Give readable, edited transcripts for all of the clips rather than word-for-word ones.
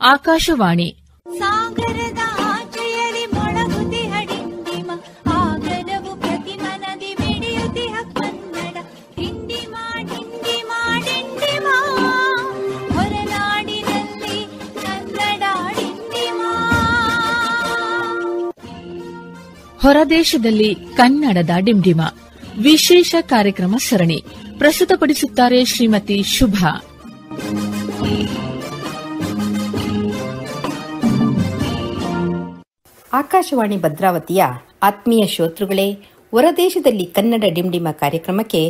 ಆಕಾಶವಾಣಿ ಸಾಗರದ ಆಚೆಯಲ್ಲಿ ಮೊಳಗುತಿಹ ಡಿಂಡಿಮ ಆಗಲವು ಪ್ರತಿ ಮನದಿ ಮಿಡಿಯುತಿಹ ಕನ್ನಡ ಡಿಂಡಿಮ ಡಿಂಡಿಮ ಡಿಂಡಿಮ ಹೊರನಾಡಿನಲ್ಲಿ ಕನ್ನಡ ಡಿಂಡಿಮ. ಹೊರದೇಶದಲ್ಲಿ ಕನ್ನಡದ ಡಿಂಡಿಮ ವಿಶೇಷ ಕಾರ್ಯಕ್ರಮ ಸರಣಿ ಪ್ರಸ್ತುತಪಡಿಸುತ್ತಾರೆ ಶ್ರೀಮತಿ ಶುಭಾ. ಆಕಾಶವಾಣಿ ಭದ್ರಾವತಿಯ ಆತ್ಮೀಯ ಶ್ರೋತೃಗಳೇ, ಹೊರದೇಶದಲ್ಲಿ ಕನ್ನಡ ಡಿಂಡಿಮ ಕಾರ್ಯಕ್ರಮಕ್ಕೆ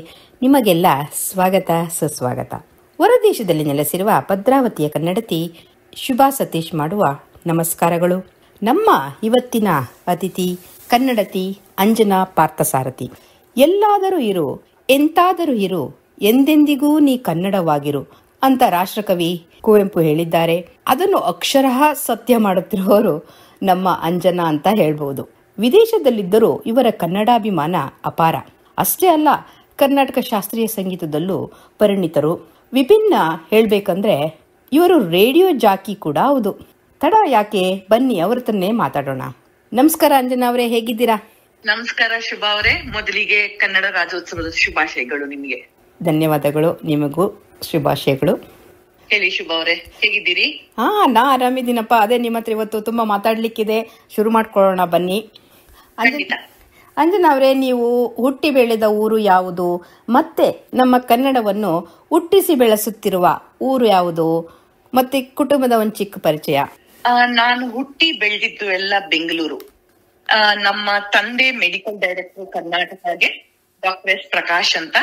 ನಿಮಗೆಲ್ಲ ಸ್ವಾಗತ ಸುಸ್ವಾಗತ. ಹೊರದೇಶದಲ್ಲಿ ನೆಲೆಸಿರುವ ಭದ್ರಾವತಿಯ ಕನ್ನಡತಿ ಶುಭಾ ಸತೀಶ್ ಮಾಡುವ ನಮಸ್ಕಾರಗಳು. ನಮ್ಮ ಇವತ್ತಿನ ಅತಿಥಿ ಕನ್ನಡತಿ ಅಂಜನಾ ಪಾರ್ಥಸಾರಥಿ. ಎಲ್ಲಾದರೂ ಇರು, ಎಂತಾದರೂ ಇರು, ಎಂದೆಂದಿಗೂ ನೀ ಕನ್ನಡವಾಗಿರು ಅಂತ ರಾಷ್ಟ್ರಕವಿ ಕುವೆಂಪು ಹೇಳಿದ್ದಾರೆ. ಅದನ್ನು ಅಕ್ಷರಃ ಸತ್ಯ ಮಾಡುತ್ತಿರುವವರು ನಮ್ಮ ಅಂಜನಾ ಅಂತ ಹೇಳ್ಬಹುದು. ವಿದೇಶದಲ್ಲಿದ್ದರೂ ಇವರ ಕನ್ನಡಾಭಿಮಾನ ಅಪಾರ. ಅಷ್ಟೇ ಅಲ್ಲ, ಕರ್ನಾಟಕ ಶಾಸ್ತ್ರೀಯ ಸಂಗೀತದಲ್ಲೂ ಪರಿಣಿತರು. ವಿಭಿನ್ನ ಹೇಳ್ಬೇಕಂದ್ರೆ ಇವರು ರೇಡಿಯೋ ಜಾಕಿ ಕೂಡ ಹೌದು. ತಡ ಯಾಕೆ, ಬನ್ನಿ ಅವ್ರ ತನ್ನೇ ಮಾತಾಡೋಣ. ನಮಸ್ಕಾರ ಅಂಜನಾ ಅವರೇ, ಹೇಗಿದ್ದೀರಾ? ನಮಸ್ಕಾರ ಶುಭಾ ಅವರೇ, ಮೊದಲಿಗೆ ಕನ್ನಡ ರಾಜ್ಯೋತ್ಸವದ ಶುಭಾಶಯಗಳು ನಿಮಗೆ. ಧನ್ಯವಾದಗಳು, ನಿಮಗೂ ಶುಭಾಶಯಗಳು. ಹೇಳಿ ಶುಭಾ ಅವರೇ, ಹೇಗಿದ್ದೀರಿ? ನಾ ಆರಾಮಿದ್ದೀನಪ್ಪ. ಅದೇ ನಿಮ್ಮ ಹತ್ರ ಇವತ್ತು ತುಂಬಾ ಮಾತಾಡ್ಲಿಕ್ಕಿದೆ, ಶುರು ಮಾಡ್ಕೊಳ್ಳೋಣ ಬನ್ನಿ. ಅಂಜನಾ ಅವರೇ, ನೀವು ಹುಟ್ಟಿ ಬೆಳೆದ ಊರು ಯಾವುದು? ಮತ್ತೆ ನಮ್ಮ ಕನ್ನಡವನ್ನು ಹುಟ್ಟಿಸಿ ಬೆಳೆಸುತ್ತಿರುವ ಊರು ಯಾವುದು? ಮತ್ತೆ ಕುಟುಂಬದ ಒಂದು ಚಿಕ್ಕ ಪರಿಚಯ. ನಾನು ಹುಟ್ಟಿ ಬೆಳೆದಿದ್ದು ಎಲ್ಲ ಬೆಂಗಳೂರು. ನಮ್ಮ ತಂದೆ ಮೆಡಿಕಲ್ ಡೈರೆಕ್ಟರ್ ಕರ್ನಾಟಕಗೆ, ಡಾಕ್ಟರ್ ಎಸ್ ಪ್ರಕಾಶ್ ಅಂತ.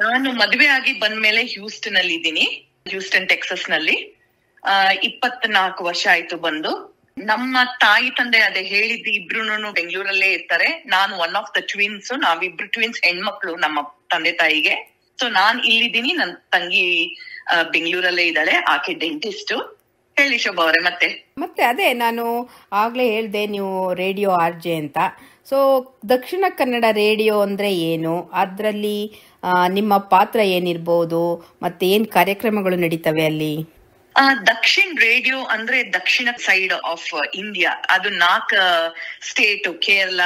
ನಾನು ಮದುವೆ ಆಗಿ ಬಂದ್ಮೇಲೆ ಹ್ಯೂಸ್ಟನ್ ಅಲ್ಲಿ ಇದ್ದೀನಿ, ಹ್ಯೂಸ್ಟನ್ ಟೆಕ್ಸಸ್ ನಲ್ಲಿ. 24 ವರ್ಷ ಆಯ್ತು ಬಂದು. ನಮ್ಮ ತಾಯಿ ತಂದೆ ಅದೇ ಹೇಳಿದ್ದು, ಇಬ್ರು ಬೆಂಗಳೂರಲ್ಲೇ ಇರ್ತಾರೆ. ನಾನು ಒನ್ ಆಫ್ ದ ಟ್ವಿನ್ಸ್, ನಾವಿಬ್ರು ಟ್ವಿನ್ಸ್ ಹೆಣ್ಮಕ್ಳು ನಮ್ಮ ತಂದೆ ತಾಯಿಗೆ. ಸೊ ನಾನ್ ಇಲ್ಲಿದ್ದೀನಿ, ನನ್ ತಂಗಿ ಬೆಂಗಳೂರಲ್ಲೇ ಇದ್ದಾಳೆ, ಆಕೆ ಡೆಂಟಿಸ್ಟ್. ಹೇಳಿ ಶೋಭಾ ಅವರೇ. ಮತ್ತೆ ಅದೇ ನಾನು ಆಗ್ಲೇ ಹೇಳ್ದೆ, ನೀವು ರೇಡಿಯೋ ಆರ್ಜೆ ಅಂತ. ಸೊ ದಕ್ಷಿಣ ಕನ್ನಡ ರೇಡಿಯೋ ಅಂದ್ರೆ ಏನು, ಅದರಲ್ಲಿ ನಿಮ್ಮ ಪಾತ್ರ ಏನಿರ್ಬೋದು, ಮತ್ತೆ ಏನ್ ಕಾರ್ಯಕ್ರಮಗಳು ನಡೀತವೆ ಅಲ್ಲಿ? ದಕ್ಷಿಣ ರೇಡಿಯೋ ಅಂದ್ರೆ ದಕ್ಷಿಣ ಸೈಡ್ ಆಫ್ ಇಂಡಿಯಾ. ಅದು 4 ಸ್ಟೇಟ್, ಕೇರಳ,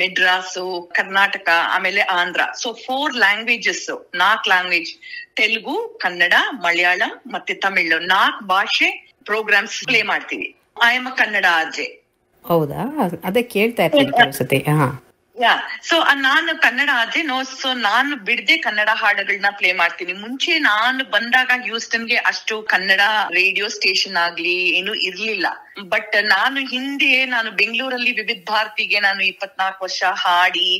ಮೆಡ್ರಾಸು, ಕರ್ನಾಟಕ, ಆಮೇಲೆ Andhra. So 4 languages, 4 language, Telugu, Kannada, Malayalam ಮತ್ತೆ ತಮಿಳು, 4 ಭಾಷೆ ಪ್ರೋಗ್ರಾಮ್ಸ್ ಪ್ಲೇ ಮಾಡ್ತೀವಿ. I am a Kannada RJ. ಹೌದಾ? ಅದೇ ಕೇಳ್ತಾ ಇರ್ತೀನಿ. ಸೊ ನಾನು ಕನ್ನಡ ಆರ್ಜೆ. ಸೊ ನಾನು ಬಿಡದೆ ಕನ್ನಡ ಹಾಡುಗಳನ್ನ ಪ್ಲೇ ಮಾಡ್ತೀನಿ. ಮುಂಚೆ ನಾನು ಬಂದಾಗ ಹ್ಯೂಸ್ಟನ್ಗೆ ಅಷ್ಟು ಕನ್ನಡ ರೇಡಿಯೋ ಸ್ಟೇಷನ್ ಆಗ್ಲಿ ಏನು ಇರ್ಲಿಲ್ಲ. ಬಟ್ ನಾನು ಬೆಂಗಳೂರಲ್ಲಿ ವಿವಿಧ ಭಾರತಿಗೆ ನಾನು 24 ವರ್ಷ ಹಾಡಿ,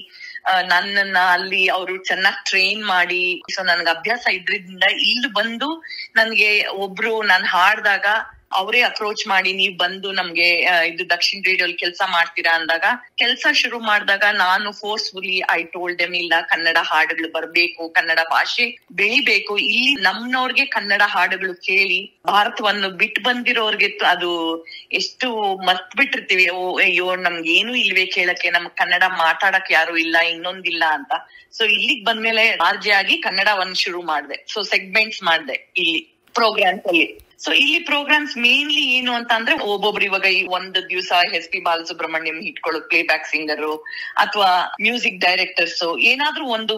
ನನ್ನನ್ನ ಅಲ್ಲಿ ಅವರು ಚೆನ್ನಾಗಿ ಟ್ರೈನ್ ಮಾಡಿ, ಸೊ ನನ್ಗೆ ಅಭ್ಯಾಸ ಇದ್ರಿಂದ ಇಲ್ಲಿ ಬಂದು ನನ್ಗೆ ಒಬ್ರು ನಾನು ಹಾಡ್ದಾಗ ಅವರೇ ಅಪ್ರೋಚ್ ಮಾಡಿ, ನೀವ್ ಬಂದು ನಮ್ಗೆ ಇದು ದಕ್ಷಿಣ ರೇಡಿಯೋಲಿ ಕೆಲಸ ಮಾಡ್ತೀರಾ ಅಂದಾಗ, ಕೆಲಸ ಶುರು ಮಾಡಿದಾಗ ನಾನು ಫೋರ್ಸ್ಫುಲಿ ಐ ಟೋಲ್ಡ್ ದೆಮ್, ಇಲ್ಲ ಕನ್ನಡ ಹಾಡುಗಳು ಬರ್ಬೇಕು, ಕನ್ನಡ ಭಾಷೆ ಬೆಳಿಬೇಕು, ಇಲ್ಲಿ ನಮ್ನವ್ರಿಗೆ ಕನ್ನಡ ಹಾಡುಗಳು ಕೇಳಿ. ಭಾರತವನ್ನು ಬಿಟ್ಟು ಬಂದಿರೋರ್ಗೆ ಅದು ಎಷ್ಟು ಮರ್ತ್ ಬಿಟ್ಟಿರ್ತೀವಿ. ಅಯ್ಯೋ ನಮ್ಗೆ ಏನು ಇಲ್ವೇ ಕೇಳಕ್ಕೆ, ನಮ್ಗ್ ಕನ್ನಡ ಮಾತಾಡಕ್ ಯಾರು ಇಲ್ಲ, ಇನ್ನೊಂದಿಲ್ಲ ಅಂತ. ಸೊ ಇಲ್ಲಿಗ್ ಬಂದ್ಮೇಲೆ ಆರ್ಜೆ ಆಗಿ ಕನ್ನಡವನ್ನು ಶುರು ಮಾಡಿದೆ. ಸೊ ಸೆಗ್ಮೆಂಟ್ಸ್ ಮಾಡಿದೆ ಇಲ್ಲಿ ಪ್ರೋಗ್ರಾಮ್ಸ್ ಅಲ್ಲಿ. ಸೊ ಇಲ್ಲಿ ಪ್ರೋಗ್ರಾಮ್ಸ್ ಮೇನ್ಲಿ ಏನು ಅಂತ ಅಂದ್ರೆ, ಒಬ್ಬೊಬ್ರು ಇವಾಗ ಒಂದು ದಿವಸ ಎಸ್ ಪಿ ಬಾಲಸುಬ್ರಹ್ಮಣ್ಯಂ ಇಟ್ಕೊಳ್ಳೋದು, ಪ್ಲೇ ಬ್ಯಾಕ್ ಸಿಂಗರ್ ಅಥವಾ ಮ್ಯೂಸಿಕ್ ಡೈರೆಕ್ಟರ್ಸ್, ಏನಾದ್ರೂ ಒಂದು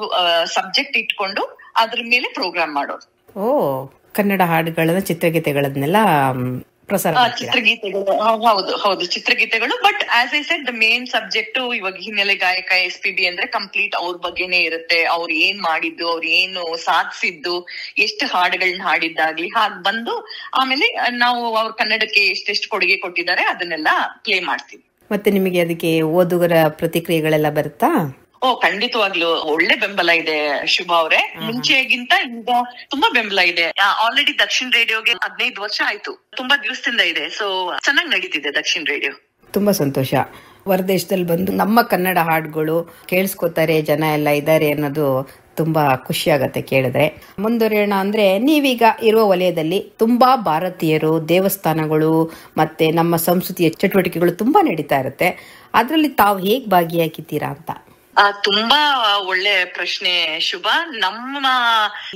ಸಬ್ಜೆಕ್ಟ್ ಇಟ್ಕೊಂಡು ಅದ್ರ ಮೇಲೆ ಪ್ರೋಗ್ರಾಮ್ ಮಾಡೋದು. ಕನ್ನಡ ಹಾಡುಗಳನ್ನ, ಚಿತ್ರಗೀತೆಗಳನ್ನೆಲ್ಲ ಪ್ರಸಾರ. ಚಿತ್ರಗೀತೆಗಳು, ಹೌದು ಚಿತ್ರಗೀತೆಗಳು. But as I said, the main subject ಇವಾಗ ಹಿನ್ನೆಲೆ ಗಾಯಕ SPB ಅಂದ್ರೆ ಕಂಪ್ಲೀಟ್ ಅವ್ರ ಬಗ್ಗೆನೇ ಇರುತ್ತೆ. ಅವ್ರು ಏನ್ ಮಾಡಿದ್ದು, ಅವ್ರು ಏನು ಸಾಧಿಸಿದ್ದು, ಎಷ್ಟು ಹಾಡುಗಳನ್ನ ಹಾಡಿದ್ದಾಗ್ಲಿ ಹಾಗ್ ಬಂದು, ಆಮೇಲೆ ನಾವು ಅವ್ರ ಕನ್ನಡಕ್ಕೆ ಎಷ್ಟೆಷ್ಟು ಕೊಡುಗೆ ಕೊಟ್ಟಿದ್ದಾರೆ ಅದನ್ನೆಲ್ಲ ಪ್ಲೇ ಮಾಡ್ತೀವಿ. ಮತ್ತೆ ನಿಮಗೆ ಅದಕ್ಕೆ ಓದುಗರ ಪ್ರತಿಕ್ರಿಯೆಗಳೆಲ್ಲ ಬರುತ್ತಾ? ಖಂಡಿತವಾಗ್ಲು ಒಳ್ಳೆ ಬೆಂಬಲ ಇದೆ ಶುಭಾ ಅವ್ರೆ. ಮುಂಚೆಗಿಂತ ಈಗ ತುಂಬಾ ಬೆಂಬಲ ಇದೆ. ಆಲ್ರೆಡಿ ದಕ್ಷಿಣ ರೇಡಿಯೋಗೆ 15 ವರ್ಷ ಆಯ್ತು, ತುಂಬಾ ದಿವಸದಿಂದ ಇದೆ. ಸೊ ಚೆನ್ನಾಗಿ ನಡೀತಿದೆ ದಕ್ಷಿಣ ರೇಡಿಯೋ. ತುಂಬಾ ಸಂತೋಷ. ಹೊರದೇಶದಲ್ಲಿ ಬಂದು ನಮ್ಮ ಕನ್ನಡ ಹಾಡುಗಳು ಕೇಳಿಸ್ಕೊತಾರೆ ಜನ ಎಲ್ಲ ಇದ್ದಾರೆ ಅನ್ನೋದು ತುಂಬಾ ಖುಷಿ ಆಗತ್ತೆ ಕೇಳಿದ್ರೆ. ಮುಂದುವರಿಯೋಣ ಅಂದ್ರೆ, ನೀವೀಗ ಇರುವ ವಲಯದಲ್ಲಿ ತುಂಬಾ ಭಾರತೀಯರು, ದೇವಸ್ಥಾನಗಳು ಮತ್ತೆ ನಮ್ಮ ಸಂಸ್ಕೃತಿಯ ಚಟುವಟಿಕೆಗಳು ತುಂಬಾ ನಡೀತಾ ಇರುತ್ತೆ. ಅದ್ರಲ್ಲಿ ತಾವು ಹೇಗ್ ಭಾಗಿಯಾಗಿದ್ದೀರಾ ಅಂತ? ತುಂಬಾ ಒಳ್ಳೆ ಪ್ರಶ್ನೆ ಶುಭ. ನಮ್ಮ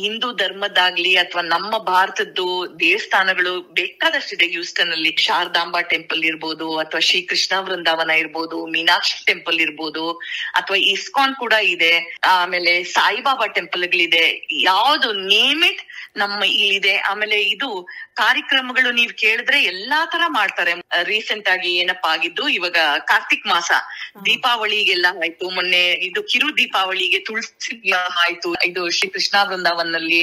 ಹಿಂದೂ ಧರ್ಮದಾಗ್ಲಿ ಅಥವಾ ನಮ್ಮ ಭಾರತದ್ದು ದೇವಸ್ಥಾನಗಳು ಬೇಕಾದಷ್ಟಿದೆ ಹ್ಯೂಸ್ಟನ್ ಅಲ್ಲಿ. ಶಾರದಾಂಬಾ ಟೆಂಪಲ್ ಇರ್ಬೋದು, ಅಥವಾ ಶ್ರೀ ಕೃಷ್ಣ ವೃಂದಾವನ ಇರ್ಬೋದು, ಮೀನಾಕ್ಷಿ ಟೆಂಪಲ್ ಇರ್ಬೋದು, ಅಥವಾ ಇಸ್ಕಾನ್ ಕೂಡ ಇದೆ, ಆಮೇಲೆ ಸಾಯಿಬಾಬಾ ಟೆಂಪಲ್ ಗಳಿದೆ. ಯಾವ್ದು ನೇಮ್ ಇಟ್ ನಮ್ಮ ಇಲ್ಲಿದೆ. ಆಮೇಲೆ ಇದು ಕಾರ್ಯಕ್ರಮಗಳು ನೀವ್ ಕೇಳಿದ್ರೆ ಎಲ್ಲಾ ತರ ಮಾಡ್ತಾರೆ. ರೀಸೆಂಟ್ ಆಗಿ ಏನಪ್ಪಾ ಆಗಿದ್ದು, ಇವಾಗ ಕಾರ್ತಿಕ್ ಮಾಸ ದೀಪಾವಳಿಗೆಲ್ಲ ಆಯ್ತು, ಮೊನ್ನೆ ಇದು ಕಿರು ದೀಪಾವಳಿಗೆ ತುಳಸಿ ಆಯ್ತು, ಇದು ಶ್ರೀ ಕೃಷ್ಣ ವೃಂದಾವನಲ್ಲಿ.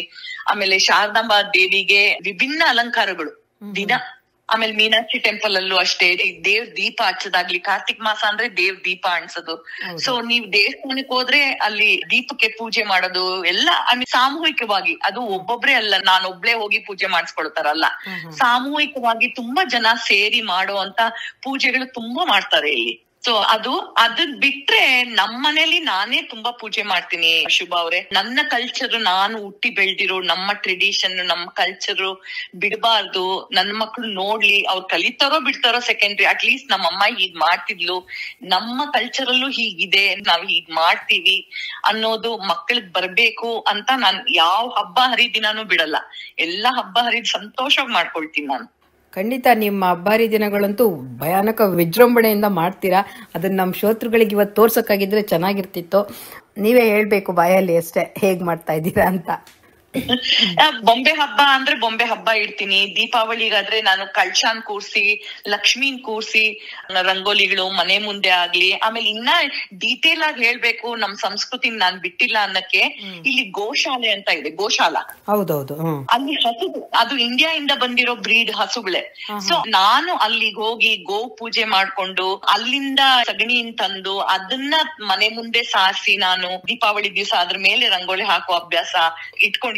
ಆಮೇಲೆ ಶಾರದಾಂಬಾ ದೇವಿಗೆ ವಿಭಿನ್ನ ಅಲಂಕಾರಗಳು ದಿನ. ಆಮೇಲೆ ಮೀನಾಕ್ಷಿ ಟೆಂಪಲ್ ಅಲ್ಲೂ ಅಷ್ಟೇ ದೇವ್ ದೀಪ ಹಚ್ಚದಾಗ್ಲಿ. ಕಾರ್ತಿಕ್ ಮಾಸ ಅಂದ್ರೆ ದೇವ್ ದೀಪ ಅನ್ಸೋದು. ಸೊ ನೀವ್ ದೇವಸ್ಥಾನಕ್ಕೆ ಹೋದ್ರೆ ಅಲ್ಲಿ ದೀಪಕ್ಕೆ ಪೂಜೆ ಮಾಡೋದು ಎಲ್ಲ ಸಾಮೂಹಿಕವಾಗಿ, ಅದು ಒಬ್ಬೊಬ್ರೆ ಅಲ್ಲ, ನಾನೊಬ್ಳೆ ಹೋಗಿ ಪೂಜೆ ಮಾಡಿಸ್ಕೊಳ್ತಾರಲ್ಲ, ಸಾಮೂಹಿಕವಾಗಿ ತುಂಬಾ ಜನ ಸೇರಿ ಮಾಡುವಂತ ಪೂಜೆಗಳು ತುಂಬಾ ಮಾಡ್ತಾರೆ ಇಲ್ಲಿ. ಸೊ ಅದನ್ ಬಿಟ್ರೆ ನಮ್ ಮನೇಲಿ ನಾನೇ ತುಂಬಾ ಪೂಜೆ ಮಾಡ್ತೀನಿ ಶುಭ ಅವ್ರೆ. ನನ್ನ ಕಲ್ಚರ್, ನಾನು ಹುಟ್ಟಿ ಬೆಳ್ದಿರೋ ನಮ್ಮ ಟ್ರೆಡಿಷನ್, ನಮ್ಮ ಕಲ್ಚರ್ ಬಿಡಬಾರ್ದು. ನನ್ ಮಕ್ಳು ನೋಡ್ಲಿ, ಅವ್ರು ಕಲಿತಾರೋ ಬಿಡ್ತಾರೋ ಸೆಕೆಂಡ್ರಿ, ಅಟ್ಲೀಸ್ಟ್ ನಮ್ಮಮ್ಮ ಹೀಗ್ ಮಾಡ್ತಿದ್ಲು, ನಮ್ಮ ಕಲ್ಚರ್ ಅಲ್ಲೂ ಹೀಗಿದೆ, ನಾವ್ ಹೀಗ್ ಮಾಡ್ತೀವಿ ಅನ್ನೋದು ಮಕ್ಕಳಿಗೆ ಬರ್ಬೇಕು ಅಂತ ನಾನ್ ಯಾವ ಹಬ್ಬ ಹರಿದಿನಾನು ಬಿಡಲ್ಲ. ಎಲ್ಲಾ ಹಬ್ಬ ಹರಿದ್ ಸಂತೋಷವಾಗಿ ಮಾಡ್ಕೊಳ್ತೀನಿ ನಾನು. ಖಂಡಿತ ನಿಮ್ಮ ಹಬ್ಬ ಹರಿದಿನಗಳಂತೂ ಭಯಾನಕ ವಿಜೃಂಭಣೆಯಿಂದ ಮಾಡ್ತೀರಾ. ಅದನ್ನ ನಮ್ಮ ಶ್ರೋತೃಗಳಿಗೆ ಇವತ್ತು ತೋರ್ಸಕ್ಕಾಗಿದ್ರೆ ಚೆನ್ನಾಗಿರ್ತಿತ್ತು. ನೀವೇ ಹೇಳ್ಬೇಕು ಬಾಯಲ್ಲಿ ಅಷ್ಟೇ ಹೇಗ್ ಮಾಡ್ತಾ ಇದ್ದೀರಾ ಅಂತ. ಬೊಂಬೆ ಹಬ್ಬ ಅಂದ್ರೆ ಬೊಂಬೆ ಹಬ್ಬ ಇಡ್ತೀನಿ. ದೀಪಾವಳಿಗಾದ್ರೆ ನಾನು ಕಳ್ಶಾನ್ ಕೂರ್ಸಿ, ಲಕ್ಷ್ಮೀನ್ ಕೂರ್ಸಿ, ರಂಗೋಲಿಗಳು ಮನೆ ಮುಂದೆ ಆಗ್ಲಿ. ಆಮೇಲೆ ಇನ್ನ ಡೀಟೇಲ್ ಆಗಿ ಹೇಳ್ಬೇಕು, ನಮ್ ಸಂಸ್ಕೃತಿ ನಾನ್ ಬಿಟ್ಟಿಲ್ಲ ಅನ್ನಕ್ಕೆ, ಇಲ್ಲಿ ಗೋಶಾಲೆ ಅಂತ ಇದೆ, ಗೋಶಾಲಾ. ಹೌದೌದು. ಅಲ್ಲಿ ಹಸು, ಅದು ಇಂಡಿಯಾ ಇಂದ ಬಂದಿರೋ ಬ್ರೀಡ್ ಹಸುಗಳೇ. ಸೊ ನಾನು ಅಲ್ಲಿಗೆ ಹೋಗಿ ಗೋ ಪೂಜೆ ಮಾಡ್ಕೊಂಡು, ಅಲ್ಲಿಂದ ಸಗಣಿನ್ ತಂದು ಅದನ್ನ ಮನೆ ಮುಂದೆ ಸಾರಿಸಿ, ನಾನು ದೀಪಾವಳಿ ದಿವಸ ಅದ್ರ ಮೇಲೆ ರಂಗೋಲಿ ಹಾಕೋ ಅಭ್ಯಾಸ ಇಟ್ಕೊಂಡಿದ್ದೀನಿ.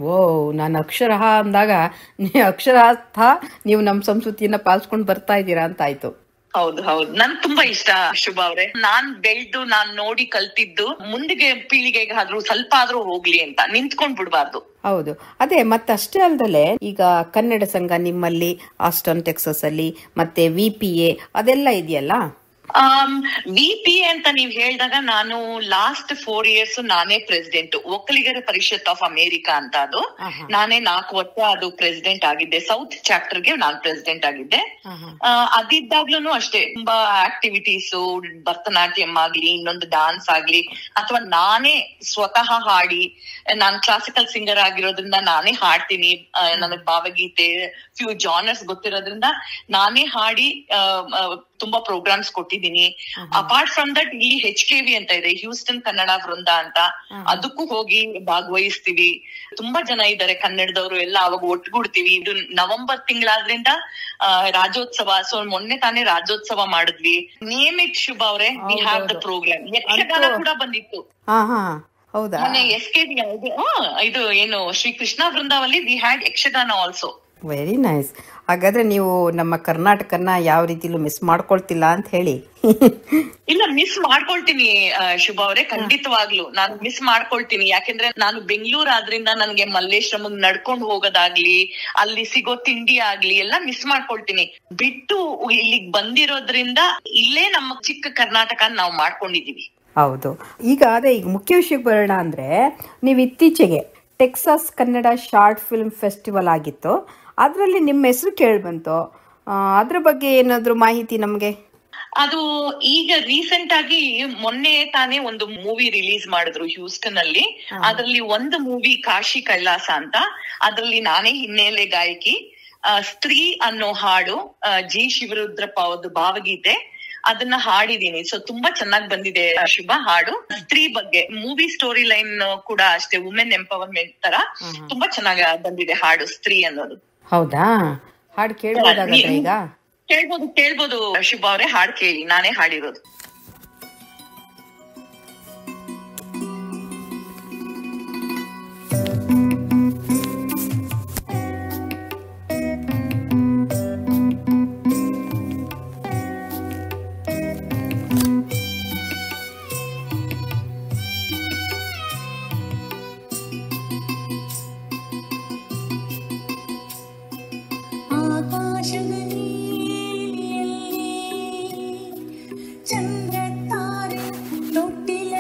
ಓ, ನಾನು ಅಕ್ಷರಃ ಅಂದಾಗ ಅಕ್ಷರಥ ನೀವು ನಮ್ ಸಂಸ್ಕೃತಿಯನ್ನ ಪಾಲಿಸ್ಕೊಂಡು ಬರ್ತಾ ಇದ್ದೀರಾ ಅಂತ ಆಯ್ತು. ಹೌದು ಹೌದು, ನನ್ ತುಂಬಾ ಇಷ್ಟ ಶುಭ ಅವ್ರೆ. ನಾನ್ ಬೆಳ್ದು ನಾನ್ ನೋಡಿ ಕಲ್ತಿದ್ದು ಮುಂದಿಗೆ ಪೀಳಿಗೆಗೆ ಆದ್ರೂ ಸ್ವಲ್ಪ ಆದ್ರೂ ಹೋಗ್ಲಿ ಅಂತ ನಿಂತ್ಕೊಂಡ್ ಬಿಡ್ಬಾರ್ದು. ಹೌದು, ಅದೇ. ಮತ್ತಷ್ಟೇ ಅಲ್ದಲೆ ಈಗ ಕನ್ನಡ ಸಂಘ ನಿಮ್ಮಲ್ಲಿ ಆಸ್ಟನ್ ಟೆಕ್ಸಸ್ ಅಲ್ಲಿ, ಮತ್ತೆ VPA ಅದೆಲ್ಲ ಇದೆಯಲ್ಲ. VPA ಅಂತ ನೀವ್ ಹೇಳಿದಾಗ, ನಾನು ಲಾಸ್ಟ್ 4 years ನಾನೇ ಪ್ರೆಸಿಡೆಂಟ್, ಒಕ್ಕಲಿಗರ ಪರಿಷತ್ ಆಫ್ ಅಮೇರಿಕಾ ಅಂತ. ಅದು ನಾನೇ 4 ವರ್ಷ ಅದು ಪ್ರೆಸಿಡೆಂಟ್ ಆಗಿದ್ದೆ. ಸೌತ್ ಚಾಪ್ಟರ್ ಗೆ ನಾನ್ ಪ್ರೆಸಿಡೆಂಟ್ ಆಗಿದ್ದೆ. ಅದಿದ್ದಾಗ್ಲೂ ಅಷ್ಟೇ ತುಂಬಾ ಆಕ್ಟಿವಿಟೀಸ್, ಭರತನಾಟ್ಯಂ ಆಗ್ಲಿ, ಇನ್ನೊಂದು ಡಾನ್ಸ್ ಆಗ್ಲಿ, ಅಥವಾ ನಾನೇ ಸ್ವತಃ ಹಾಡಿ, ನಾನ್ ಕ್ಲಾಸಿಕಲ್ ಸಿಂಗರ್ ಆಗಿರೋದ್ರಿಂದ ನಾನೇ ಹಾಡ್ತೀನಿ. ನನಗ್ ಭಾವಗೀತೆ, ಫ್ಯೂ ಜಾನರ್ಸ್ ಗೊತ್ತಿರೋದ್ರಿಂದ ನಾನೇ ಹಾಡಿ ತುಂಬಾ ಪ್ರೋಗ್ರಾಮ್ಸ್ ಕೊಟ್ಟಿದ್ದೀನಿ. ಅಪಾರ್ಟ್ ಫ್ರಮ್ ದಟ್ ಇಲ್ಲಿ HKV ಅಂತ ಇದೆ, ಹ್ಯೂಸ್ಟನ್ ಕನ್ನಡ ವೃಂದ ಅಂತ, ಅದಕ್ಕೂ ಹೋಗಿ ಭಾಗವಹಿಸ್ತೀವಿ. ತುಂಬಾ ಜನ ಇದ್ದಾರೆ ಕನ್ನಡದವರು ಎಲ್ಲ, ಅವಾಗ ಒಟ್ಟುಗೂಡ್ತೀವಿ. ಇದು ನವೆಂಬರ್ ತಿಂಗಳಾದ್ರಿಂದ ರಾಜ್ಯೋತ್ಸವ. ಸೊ ಮೊನ್ನೆ ತಾನೇ ರಾಜ್ಯೋತ್ಸವ ಮಾಡಿದ್ವಿ. ನೇಮ್ ಇಟ್ ಶುಭ ಅವ್ರೆ, we have the program. Yakshagana ಕೂಡ ಬಂದಿತ್ತು ಹೌದಾ? ಮೊನ್ನೆ SKV ಇದು ಏನು Shri Krishna Vrindavalli we had Yakshagana also. Very nice. ಹಾಗಾದ್ರೆ ನೀವು ನಮ್ಮ ಕರ್ನಾಟಕನ ಯಾವ ರೀತಿಲೂ ಮಿಸ್ ಮಾಡ್ಕೊಳ್ತಿಲ್ಲ ಅಂತ ಹೇಳಿ. ಇಲ್ಲ, ಮಿಸ್ ಮಾಡ್ಕೊಳ್ತೀನಿ ಶುಭ ಅವ್ರೆ, ಖಂಡಿತವಾಗ್ಲು ನಾನು ಮಿಸ್ ಮಾಡ್ಕೊಳ್ತೀನಿ. ಯಾಕೆಂದ್ರೆ ನಾನು ಬೆಂಗಳೂರು ಆದ್ರಿಂದ ನನ್ಗೆ ಮಲ್ಲೇಶ್ವರಂ ನಡ್ಕೊಂಡು ಹೋಗೋದಾಗ್ಲಿ, ಅಲ್ಲಿ ಸಿಗೋ ತಿಂಡಿ ಆಗ್ಲಿ ಎಲ್ಲ ಮಿಸ್ ಮಾಡ್ಕೊಳ್ತೀನಿ. ಬಿಟ್ಟು ಇಲ್ಲಿಗ್ ಬಂದಿರೋದ್ರಿಂದ ಇಲ್ಲೇ ನಮ್ಮ ಚಿಕ್ಕ ಕರ್ನಾಟಕ ನಾವು ಮಾಡ್ಕೊಂಡಿದೀವಿ. ಹೌದು. ಈಗ ಮುಖ್ಯ ವಿಷಯಕ್ಕೆ ಬರೋಣ ಅಂದ್ರೆ, ನೀವು ಇತ್ತೀಚೆಗೆ Texas Kannada short film festival ಆಗಿತ್ತು, ಅದರಲ್ಲಿ ನಿಮ್ಮ ಹೆಸರು ಕೇಳ್ಬಂತು. ಅದ್ರ ಬಗ್ಗೆ ಏನಾದ್ರು ಮಾಹಿತಿ ನಮ್ಗೆ? ಅದು ಈಗ ರೀಸೆಂಟ್ ಆಗಿ ಮೊನ್ನೆ ತಾನೇ ಒಂದು ಮೂವಿ ರಿಲೀಸ್ ಮಾಡಿದ್ರು ಹ್ಯೂಸ್ಟನ್ ಅಲ್ಲಿ. ಅದ್ರಲ್ಲಿ ಒಂದು ಮೂವಿ ಕಾಶಿ ಕೈಲಾಸ ಅಂತ, ಅದ್ರಲ್ಲಿ ನಾನೇ ಹಿನ್ನೆಲೆ ಗಾಯಕಿ. ಸ್ತ್ರೀ ಅನ್ನೋ ಹಾಡು G ಶಿವರುದ್ರಪ್ಪ ಅವ್ರದ್ದು ಭಾವಗೀತೆ, ಅದನ್ನ ಹಾಡಿದೀನಿ. ಸೊ ತುಂಬಾ ಚೆನ್ನಾಗಿ ಬಂದಿದೆ ಶುಭ ಹಾಡು. ಸ್ತ್ರೀ ಬಗ್ಗೆ ಮೂವಿ ಸ್ಟೋರಿ ಲೈನ್ ಕೂಡ ಅಷ್ಟೇ, ವುಮೆನ್ ಎಂಪವರ್ಮೆಂಟ್ ತರ ತುಂಬಾ ಚೆನ್ನಾಗಿ ಬಂದಿದೆ ಹಾಡು ಸ್ತ್ರೀ ಅನ್ನೋದು. ಹೌದಾ? ಹಾಡು ಕೇಳಬಹುದಾದ್ರೆ ಈಗ? ಕೇಳ್ಬೋದು ಶುಭ ಅವ್ರೆ, ಹಾಡು ಕೇಳಿ, ನಾನೇ ಹಾಡಿರೋದು. ಚಂದ್ರ ತಾರೆ ತೊಟ್ಟಿಲ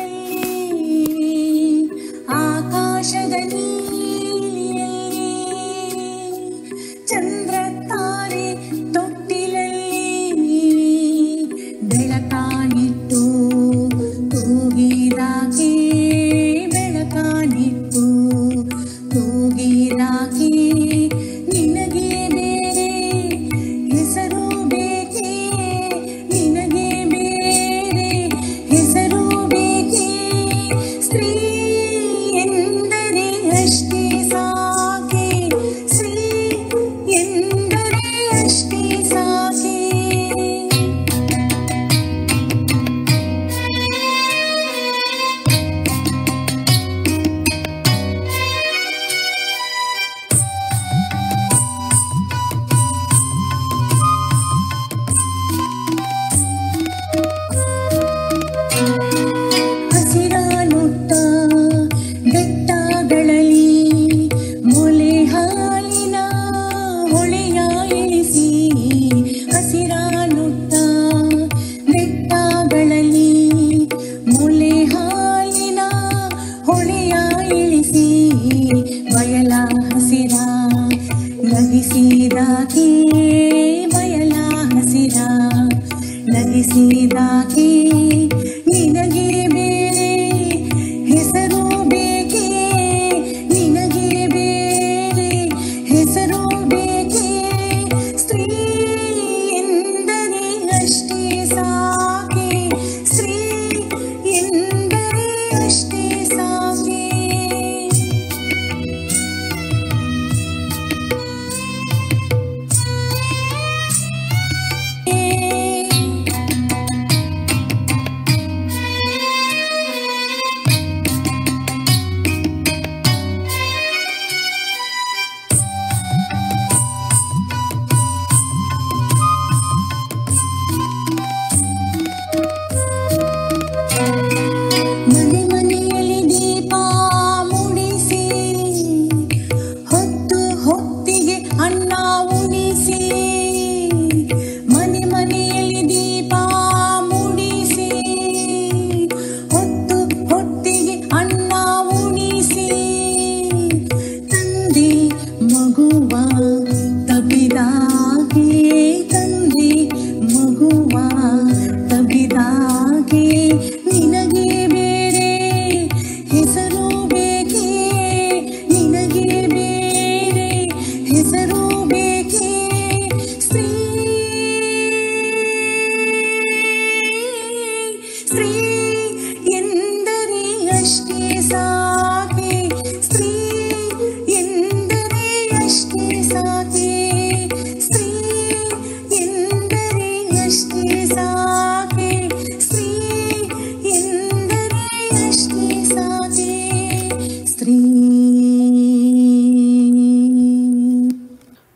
ನಗಿಸಿದಾಕೆ ಬಯಲ ಹಸಿರ ನಗಿಸಿದಾಕೆ ನಿನಗೆ ಬೇರೆ ಹೆಸರು ಬೇಕೆ ನಿನಗೆ ಬೇರೆ ಹೆಸರು ಬೇಕೆ ಸ್ತ್ರೀ ಎಂದರೆ ಅಷ್ಟೇ ಸಾಕೆ ಸ್ತ್ರೀ ಎಂದರೆ ಅಷ್ಟೇ ಸಾಕೆ ಮನೆ ಮನೆಯಲ್ಲಿ ದೀಪ ಮುಡಿಸಿ ಹೊತ್ತು ಹೊತ್ತಿಗೆ ಅನ್ನ ಉಣಿಸಿ ಮನೆ ಮನೆಯಲ್ಲಿ ದೀಪ ಮುಡಿಸಿ ಹೊತ್ತು ಹೊತ್ತಿಗೆ ಅನ್ನ ಉಣಿಸಿ ತಂದೆ ಮಗುವ ತಬ್ಬಿದಾಗೆ ತಂದೆ ಮಗುವ ತಬ್ಬಿದಾಗೆ ನಿನಗೆ ಬೇರೆ ಹೆಸರು ಬೇಕೆ ನಿನಗೆ ಬೇರೆ ಹೆಸರು ಬೇಕೆ ಸ್ತ್ರೀ ಸ್ತ್ರೀ ಎಂದರೆ ಅಷ್ಟೇ ಸಾಕೆ ಸ್ತ್ರೀ ಎಂದರೆ ಅಷ್ಟೇ ಸಾಕೆ ಸ್ತ್ರೀ ಎಂದರೆ ಅಷ್ಟೇ ಸಾಕೆ ಸ್ತ್ರೀ ಎಂದರೆ ಅಷ್ಟೇ ಸಾಕೆ ಸ್ತ್ರೀ.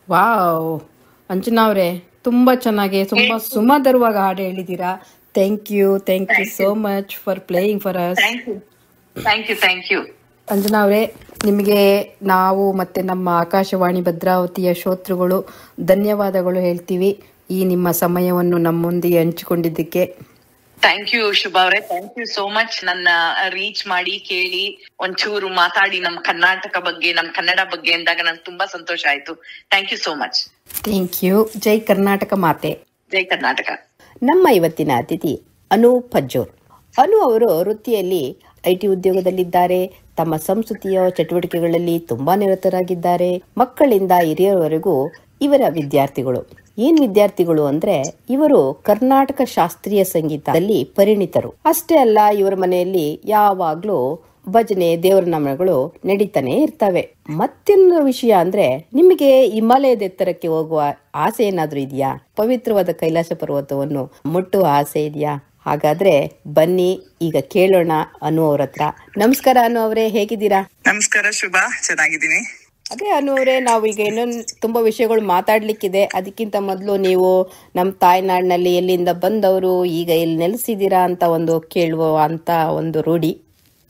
ವಾವ್, ಅಂಜನಾ ಅವರೇ ತುಂಬಾ ಚೆನ್ನಾಗಿ ತುಂಬಾ ಸುಮಧುರವಾಗಿ ಹಾಡು ಹೇಳಿದ್ದೀರಾ. Thank you so much for playing for us. Thank you. Anjana ಅವರೇ, ನಿಮಗೆ ನಾವು ಮತ್ತೆ ನಮ್ಮ ಆಕಾಶವಾಣಿ ಭದ್ರಾವತಿಯ ಶ್ರೋತೃಗಳು ಧನ್ಯವಾದಗಳು ಹೇಳ್ತೀವಿ ಈ ನಿಮ್ಮ ಸಮಯವನ್ನು ನಮ್ಮೊಂದಿಗೆ ಹಂಚಿಕೊಂಡಿದ್ದಕ್ಕೆ. ಥ್ಯಾಂಕ್ ಯು ಶುಭಾ ಅವರೇ, ಥ್ಯಾಂಕ್ ಯು ಸೋ ಮಚ್. ನನ್ನ ರೀಚ್ ಮಾಡಿ ಕೇಳಿ ಒಂಚೂರು ಮಾತಾಡಿ ನಮ್ಮ ಕರ್ನಾಟಕ ಬಗ್ಗೆ ನಮ್ಮ ಕನ್ನಡ ಬಗ್ಗೆ ಅಂದಾಗ ನಂಗೆ ತುಂಬಾ ಸಂತೋಷ ಆಯ್ತು. Thank you so much. Thank you. ಜೈ ಕರ್ನಾಟಕ ಮಾತೆ. ಜೈ ಕರ್ನಾಟಕ. ನಮ್ಮ ಇವತ್ತಿನ ಅತಿಥಿ ಅನು ಪಜ್ಜೋರ್. ಅನು ಅವರು ವೃತ್ತಿಯಲ್ಲಿ IT ಉದ್ಯೋಗದಲ್ಲಿದ್ದಾರೆ. ತಮ್ಮ ಸಂಸ್ಕೃತಿಯ ಚಟುವಟಿಕೆಗಳಲ್ಲಿ ತುಂಬಾ ನಿರತರಾಗಿದ್ದಾರೆ. ಮಕ್ಕಳಿಂದ ಹಿರಿಯರವರೆಗೂ ಇವರ ವಿದ್ಯಾರ್ಥಿಗಳು. ಏನ್ ವಿದ್ಯಾರ್ಥಿಗಳು ಅಂದ್ರೆ ಇವರು ಕರ್ನಾಟಕ ಶಾಸ್ತ್ರೀಯ ಸಂಗೀತದಲ್ಲಿ ಪರಿಣಿತರು. ಅಷ್ಟೇ ಅಲ್ಲ, ಇವರ ಮನೆಯಲ್ಲಿ ಯಾವಾಗ್ಲೂ ಭಜನೆ ದೇವರ ನಾಮಗಳು ನಡೀತಾನೆ ಇರ್ತವೆ. ಮತ್ತೊಂದು ವಿಷಯ ಅಂದ್ರೆ, ನಿಮಗೆ ಹಿಮಾಲಯದ ಎತ್ತರಕ್ಕೆ ಹೋಗುವ ಆಸೆ ಏನಾದ್ರೂ ಇದೆಯಾ? ಪವಿತ್ರವಾದ ಕೈಲಾಸ ಪರ್ವತವನ್ನು ಮುಟ್ಟುವ ಆಸೆ ಇದೆಯಾ? ಹಾಗಾದ್ರೆ ಬನ್ನಿ ಈಗ ಕೇಳೋಣ ಅನು ಅವ್ರ ಹತ್ರ. ನಮಸ್ಕಾರ ಅನು ಅವರೇ, ಹೇಗಿದ್ದೀರಾ? ನಮಸ್ಕಾರ ಶುಭಾ, ಚೆನ್ನಾಗಿದ್ದೀನಿ. ಅದೇ ಅನು ಅವರೇ, ನಾವು ಈಗ ಇನ್ನೊಂದು ತುಂಬಾ ವಿಷಯಗಳು ಮಾತಾಡ್ಲಿಕ್ಕಿದೆ. ಅದಕ್ಕಿಂತ ಮೊದಲು ನೀವು ನಮ್ಮ ತಾಯ್ನಾಡಿನಲ್ಲಿ ಎಲ್ಲಿಂದ ಬಂದವರು, ಈಗ ಎಲ್ಲಿ ನೆಲೆಸಿದ್ದೀರಾ ಅಂತ ಒಂದು ಕೇಳುವ ಅಂತ ಒಂದು ರೂಢಿ.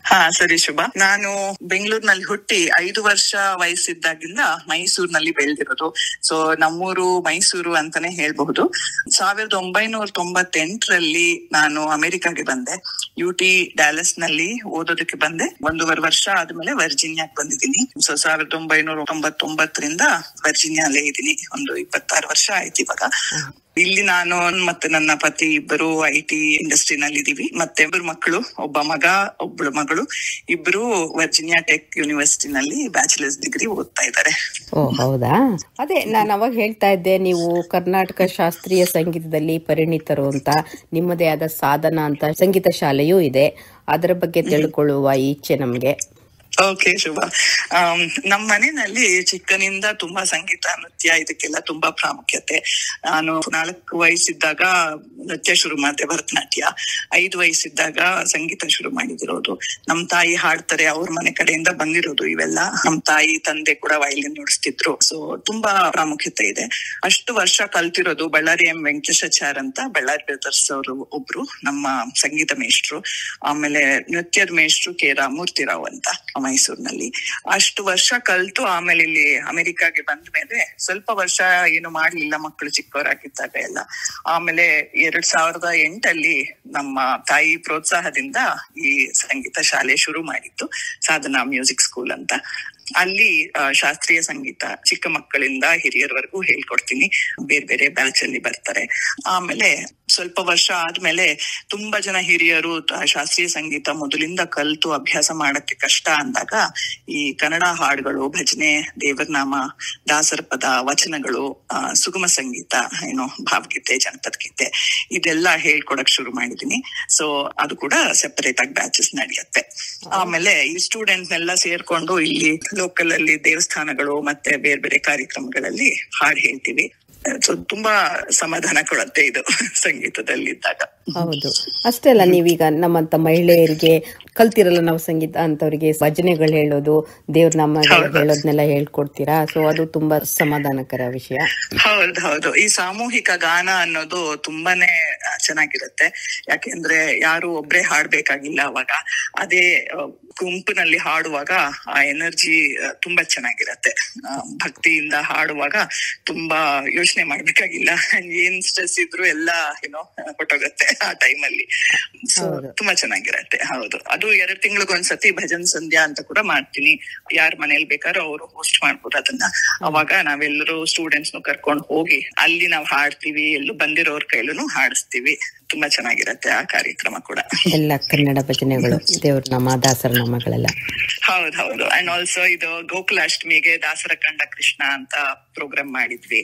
ಹಾ ಸರಿ ಶುಭಾ. ನಾನು ಬೆಂಗಳೂರಿನಲ್ಲಿ ಹುಟ್ಟಿ 5 ವರ್ಷ ವಯಸ್ಸಿದ್ದಾಗಿಂದ ಮೈಸೂರಿನಲ್ಲಿ ಬೆಳೆದಿರೋದು. ಸೊ ನಮ್ಮೂರು ಮೈಸೂರು ಅಂತಾನೆ ಹೇಳ್ಬಹುದು. 1998ರಲ್ಲಿ ನಾನು ಅಮೆರಿಕಾಗೆ ಬಂದೆ. UT ಡ್ಯಾಲಸ್ ನಲ್ಲಿ ಓದೋದಕ್ಕೆ ಬಂದೆ. 1.5 ವರ್ಷ ಆದ್ಮೇಲೆ ವರ್ಜಿನಿಯಾಕ್ ಬಂದಿದ್ದೀನಿ. ಸೊ 1999ರಿಂದ ವರ್ಜಿನಿಯಾಲೇ ಇದ್ದೀನಿ. ಒಂದು 26 ವರ್ಷ ಆಯ್ತು ಇವಾಗ. ಇಲ್ಲಿ ನಾನು ಮತ್ತೆ ನನ್ನ ಪತಿ ಇಬ್ಬರು IT ಇಂಡಸ್ಟ್ರಿನಲ್ಲಿ ಇದೀವಿ. ಮತ್ತೆ 2 ಮಕ್ಕಳು, ಒಬ್ಬ ಮಗ ಒಬ್ಬಳು ಮಗಳು, ಇಬ್ರು ವರ್ಜಿನಿಯಾ ಟೆಕ್ ಯೂನಿವರ್ಸಿಟಿನಲ್ಲಿ ಬ್ಯಾಚುಲರ್ಸ್ ಡಿಗ್ರಿ ಓದ್ತಾ ಇದ್ದಾರೆ. ಓ ಹೌದಾ? ಅದೇ ನಾನು ಅವಾಗ ಹೇಳ್ತಾ ಇದ್ದೆ, ನೀವು ಕರ್ನಾಟಕ ಶಾಸ್ತ್ರೀಯ ಸಂಗೀತದಲ್ಲಿ ಪರಿಣಿತರು ಅಂತ, ನಿಮ್ಮದೇ ಆದ ಸಾಧನ ಅಂತ ಸಂಗೀತ ಶಾಲೆಯೂ ಇದೆ. ಅದರ ಬಗ್ಗೆ ತಿಳ್ಕೊಳ್ಳುವ ಇಚ್ಛೆ ನಮ್ಗೆ. ಓಕೆ ಶುಭ. ನಮ್ಮ ಮನೆಯಲ್ಲಿ ಚಿಕ್ಕನಿಂದ ತುಂಬಾ ಸಂಗೀತ ನೃತ್ಯ ಇದಕ್ಕೆಲ್ಲ ತುಂಬಾ ಪ್ರಾಮುಖ್ಯತೆ. ನಾನು 4 ವಯಸ್ಸಿದ್ದಾಗ ನೃತ್ಯ ಶುರು ಮಾಡಿದೆ, ಭರತನಾಟ್ಯ. 5 ವಯಸ್ಸಿದ್ದಾಗ ಸಂಗೀತ ಶುರು ಮಾಡಿದಿರೋದು. ನಮ್ ತಾಯಿ ಹಾಡ್ತಾರೆ, ಅವ್ರ ಮನೆ ಕಡೆಯಿಂದ ಬಂದಿರೋದು ಇವೆಲ್ಲ. ನಮ್ ತಾಯಿ ತಂದೆ ಕೂಡ ವಯಲಿನ್ ನುಡಿಸ್ತಿದ್ರು. ಸೊ ತುಂಬಾ ಪ್ರಾಮುಖ್ಯತೆ ಇದೆ. ಅಷ್ಟು ವರ್ಷ ಕಲ್ತಿರೋದು ಬಳ್ಳಾರಿ ಎಂ ವೆಂಕಟೇಶಾಚಾರ್ ಅಂತ, ಬಳ್ಳಾರಿ ಬ್ರದರ್ಸ್ ಅವರು ಒಬ್ರು ನಮ್ಮ ಸಂಗೀತ ಮೇಷ್ಟ್ರು. ಆಮೇಲೆ ನೃತ್ಯದ ಮೇಷ್ಟ್ರು ಕೆ ರಾಮೂರ್ತಿ ರಾವ್ ಅಂತ ಮೈಸೂರಿನಲ್ಲಿ. ಅಷ್ಟು ವರ್ಷ ಕಲ್ತು ಆಮೇಲೆ ಇಲ್ಲಿ ಅಮೆರಿಕಾಗೆ ಬಂದ ಮೇಲೆ ಸ್ವಲ್ಪ ವರ್ಷ ಏನು ಮಾಡ್ಲಿಲ್ಲ, ಮಕ್ಕಳು ಚಿಕ್ಕವರಾಗಿದ್ದಾಗ ಎಲ್ಲ. ಆಮೇಲೆ 2008 ನಮ್ಮ ತಾಯಿ ಪ್ರೋತ್ಸಾಹದಿಂದ ಈ ಸಂಗೀತ ಶಾಲೆ ಶುರು ಮಾಡಿದ್ದು, ಸಾಧನಾ ಮ್ಯೂಸಿಕ್ ಸ್ಕೂಲ್ ಅಂತ. ಅಲ್ಲಿ ಶಾಸ್ತ್ರೀಯ ಸಂಗೀತ ಚಿಕ್ಕ ಮಕ್ಕಳಿಂದ ಹಿರಿಯರವರೆಗೂ ಹೇಳ್ಕೊಡ್ತೀನಿ. ಬೇರೆ ಬೇರೆ ಬ್ಯಾಚ್ ಅಲ್ಲಿ ಬರ್ತಾರೆ. ಆಮೇಲೆ ಸ್ವಲ್ಪ ವರ್ಷ ಆದ್ಮೇಲೆ ತುಂಬಾ ಜನ ಹಿರಿಯರು ಶಾಸ್ತ್ರೀಯ ಸಂಗೀತ ಮೊದಲಿಂದ ಕಲ್ತು ಅಭ್ಯಾಸ ಮಾಡಕ್ಕೆ ಕಷ್ಟ ಅಂದಾಗ ಈ ಕನ್ನಡ ಹಾಡುಗಳು, ಭಜನೆ, ದೇವರನಾಮ, ದಾಸರ ಪದ, ವಚನಗಳು, ಸುಗಮ ಸಂಗೀತ, ಭಾವಗೀತೆ, ಜನಪದ ಗೀತೆ, ಇದೆಲ್ಲ ಹೇಳ್ಕೊಡಕ್ ಶುರು ಮಾಡಿದೀನಿ. ಸೊ ಅದು ಕೂಡ ಸೆಪರೇಟ್ ಆಗಿ ಬ್ಯಾಚಸ್ ನಡೆಯುತ್ತೆ. ಆಮೇಲೆ ಈ ಸ್ಟೂಡೆಂಟ್ನೆಲ್ಲ ಸೇರ್ಕೊಂಡು ಇಲ್ಲಿ ಲೋಕಲ್ ಅಲ್ಲಿ ದೇವಸ್ಥಾನಗಳು ಮತ್ತೆ ಬೇರೆ ಬೇರೆ ಕಾರ್ಯಕ್ರಮಗಳಲ್ಲಿ ಹಾಡು ಹೇಳ್ತೀವಿ. ತುಂಬಾ ಸಮಾಧಾನ ಕೊಡುತ್ತೆ ಇದು ಸಂಗೀತದಲ್ಲಿ ಇದ್ದಾಗ. ಹೌದು, ಅಷ್ಟೇ ಅಲ್ಲ, ನೀವೀಗ ನಮ್ಮಂತ ಮಹಿಳೆಯರಿಗೆ ಕಲ್ತಿರಲ್ಲ ನಾವು ಸಂಗೀತ ಅಂತವ್ರಿಗೆ ಭಜನೆಗಳು ಹೇಳೋದು, ದೇವ್ರ ನಾಮ ಹೇಳೋದನ್ನೆಲ್ಲ ಹೇಳ್ಕೊಡ್ತೀರಾ. ಸೊ ಅದು ತುಂಬಾ ಸಮಾಧಾನಕರ ವಿಷಯ. ಹೌದು. ಈ ಸಾಮೂಹಿಕ ಗಾನ ಅನ್ನೋದು ತುಂಬಾನೇ ಚೆನ್ನಾಗಿರುತ್ತೆ. ಯಾಕೆಂದ್ರೆ ಯಾರು ಒಬ್ರೇ ಹಾಡ್ಬೇಕಾಗಿಲ್ಲ. ಅವಾಗ ಅದೇ ಗುಂಪಿನಲ್ಲಿ ಹಾಡುವಾಗ ಆ ಎನರ್ಜಿ ತುಂಬಾ ಚೆನ್ನಾಗಿರತ್ತೆ. ಭಕ್ತಿಯಿಂದ ಹಾಡುವಾಗ ತುಂಬಾ ಯೋಚನೆ ಮಾಡ್ಬೇಕಾಗಿಲ್ಲ. ಏನ್ ಸ್ಟ್ರೆಸ್ ಇದ್ರು ಎಲ್ಲ ಹೊಟ್ಟೋಗತ್ತೆ ಆ ಟೈಮಲ್ಲಿ. ಸೊ ತುಂಬಾ ಚೆನ್ನಾಗಿರತ್ತೆ. ಹೌದು, ಅದು 2 ತಿಂಗಳಿಗೊಂದ್ಸತಿ ಭಜನ್ ಸಂಧ್ಯಾ ಅಂತ ಕೂಡ ಮಾಡ್ತೀನಿ. ಯಾರ್ ಮನೇಲಿ ಬೇಕಾದ್ರೂ ಅವರು ಹೋಸ್ಟ್ ಮಾಡ್ಬೋದು ಅದನ್ನ. ಅವಾಗ ನಾವೆಲ್ಲರೂ ಸ್ಟೂಡೆಂಟ್ಸ್ ಕರ್ಕೊಂಡು ಹೋಗಿ ಅಲ್ಲಿ ನಾವ್ ಹಾಡ್ತೀವಿ. ಎಲ್ಲೂ ಬಂದಿರೋರ್ ಕೈಲೂ ಹಾಡಿಸ್ತೀವಿ. ತುಂಬಾ ಚೆನ್ನಾಗಿರತ್ತೆ ಆ ಕಾರ್ಯಕ್ರಮ ಕೂಡ. ಎಲ್ಲ ಕನ್ನಡ ಭಜನೆಗಳು, ದೇವ್ರ ನಾಮ, ದಾಸರ ನಾಮಗಳೆಲ್ಲ. ಹೌದು. ಅಂಡ್ ಆಲ್ಸೋ ಇದು ಗೋಕುಲಾಷ್ಟಮಿಗೆ ದಾಸರ ಕಂಡ ಕೃಷ್ಣ ಅಂತ ಪ್ರೋಗ್ರಾಮ್ ಮಾಡಿದ್ವಿ.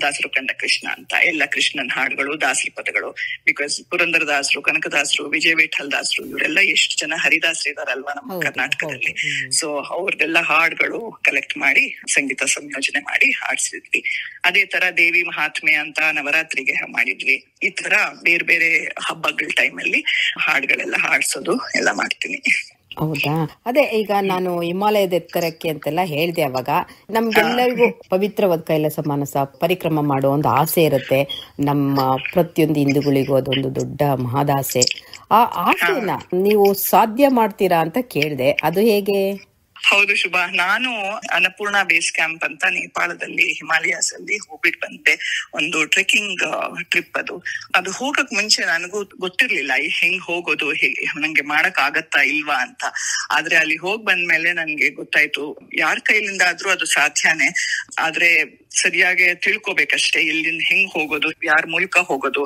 ದಾಸರು ಕಂಡ ಕೃಷ್ಣ ಅಂತ ಎಲ್ಲ ಕೃಷ್ಣನ್ ಹಾಡುಗಳು, ದಾಸರ ಪದಗಳು. ಬಿಕಾಸ್ ಪುರಂದರದಾಸರು, ಕನಕದಾಸರು, ವಿಜಯ ವಿಠಲ್ ದಾಸರು, ಇವರೆಲ್ಲ ಎಷ್ಟು ಜನ ಹರಿದಾಸರು ಇದಾರಲ್ವಾ ನಮ್ಮ ಕರ್ನಾಟಕದಲ್ಲಿ. ಸೊ ಅವ್ರದೆಲ್ಲ ಹಾಡುಗಳು ಕಲೆಕ್ಟ್ ಮಾಡಿ ಸಂಗೀತ ಸಂಯೋಜನೆ ಮಾಡಿ ಹಾಡ್ಸಿದ್ವಿ. ಅದೇ ತರ ದೇವಿ ಮಹಾತ್ಮೆ ಅಂತ ನವರಾತ್ರಿಗೆ ಮಾಡಿದ್ವಿ. ಈ ತರ ಬೇರೆ ಬೇರೆ ಹಬ್ಬಗಳ ಟೈಮಲ್ಲಿ ಹಾಡುಗಳೆಲ್ಲ ಹಾಡ್ಸೋದು ಎಲ್ಲ ಮಾಡ್ತೀನಿ. ಹೌದಾ? ಅದೇ ಈಗ ನಾನು ಹಿಮಾಲಯದ ಎತ್ತರಕ್ಕೆ ಅಂತೆಲ್ಲ ಹೇಳ್ದೆ. ಅವಾಗ ನಮ್ಗೆಲ್ಲರಿಗೂ ಪವಿತ್ರವಾದ ಕೈಲಾಸ ಮಾನಸ ಪರಿಕ್ರಮ ಮಾಡೋ ಒಂದು ಆಸೆ ಇರುತ್ತೆ. ನಮ್ಮ ಪ್ರತಿಯೊಂದು ಹಿಂದೂಗಳಿಗೂ ಅದೊಂದು ದೊಡ್ಡ ಮಹದಾಸೆ. ಆ ಆಸೆನ ನೀವು ಸಾಧ್ಯ ಮಾಡ್ತೀರಾ ಅಂತ ಕೇಳ್ದೆ, ಅದು ಹೇಗೆ? ಹೌದು ಶುಭ, ನಾನು ಅನ್ನಪೂರ್ಣ ಬೇಸ್ ಕ್ಯಾಂಪ್ ಅಂತ ನೇಪಾಳದಲ್ಲಿ ಹಿಮಾಲಯಾಸ್ ಅಲ್ಲಿ ಹೋಗ್ಬಿಟ್ಟು ಬಂದೆ. ಒಂದು ಟ್ರೆಕಿಂಗ್ ಟ್ರಿಪ್ ಅದು ಹೋಗಕ್ ಮುಂಚೆ ನನಗೂ ಗೊತ್ತಿರ್ಲಿಲ್ಲ ಹೆಂಗ್ ಹೋಗೋದು, ನಂಗೆ ಮಾಡಕ್ ಆಗತ್ತಾ ಇಲ್ವಾ ಅಂತ. ಆದ್ರೆ ಅಲ್ಲಿ ಹೋಗ್ ಬಂದ್ಮೇಲೆ ನನ್ಗೆ ಗೊತ್ತಾಯ್ತು ಯಾರ ಕೈಲಿಂದ ಆದ್ರೂ ಅದು ಸಾಧ್ಯನೇ. ಆದ್ರೆ ಸರಿಯಾಗಿ ತಿಳ್ಕೊಬೇಕಷ್ಟೇ, ಇಲ್ಲಿಂದ ಹೆಂಗ್ ಹೋಗೋದು, ಯಾರ ಮೂಲಕ ಹೋಗೋದು,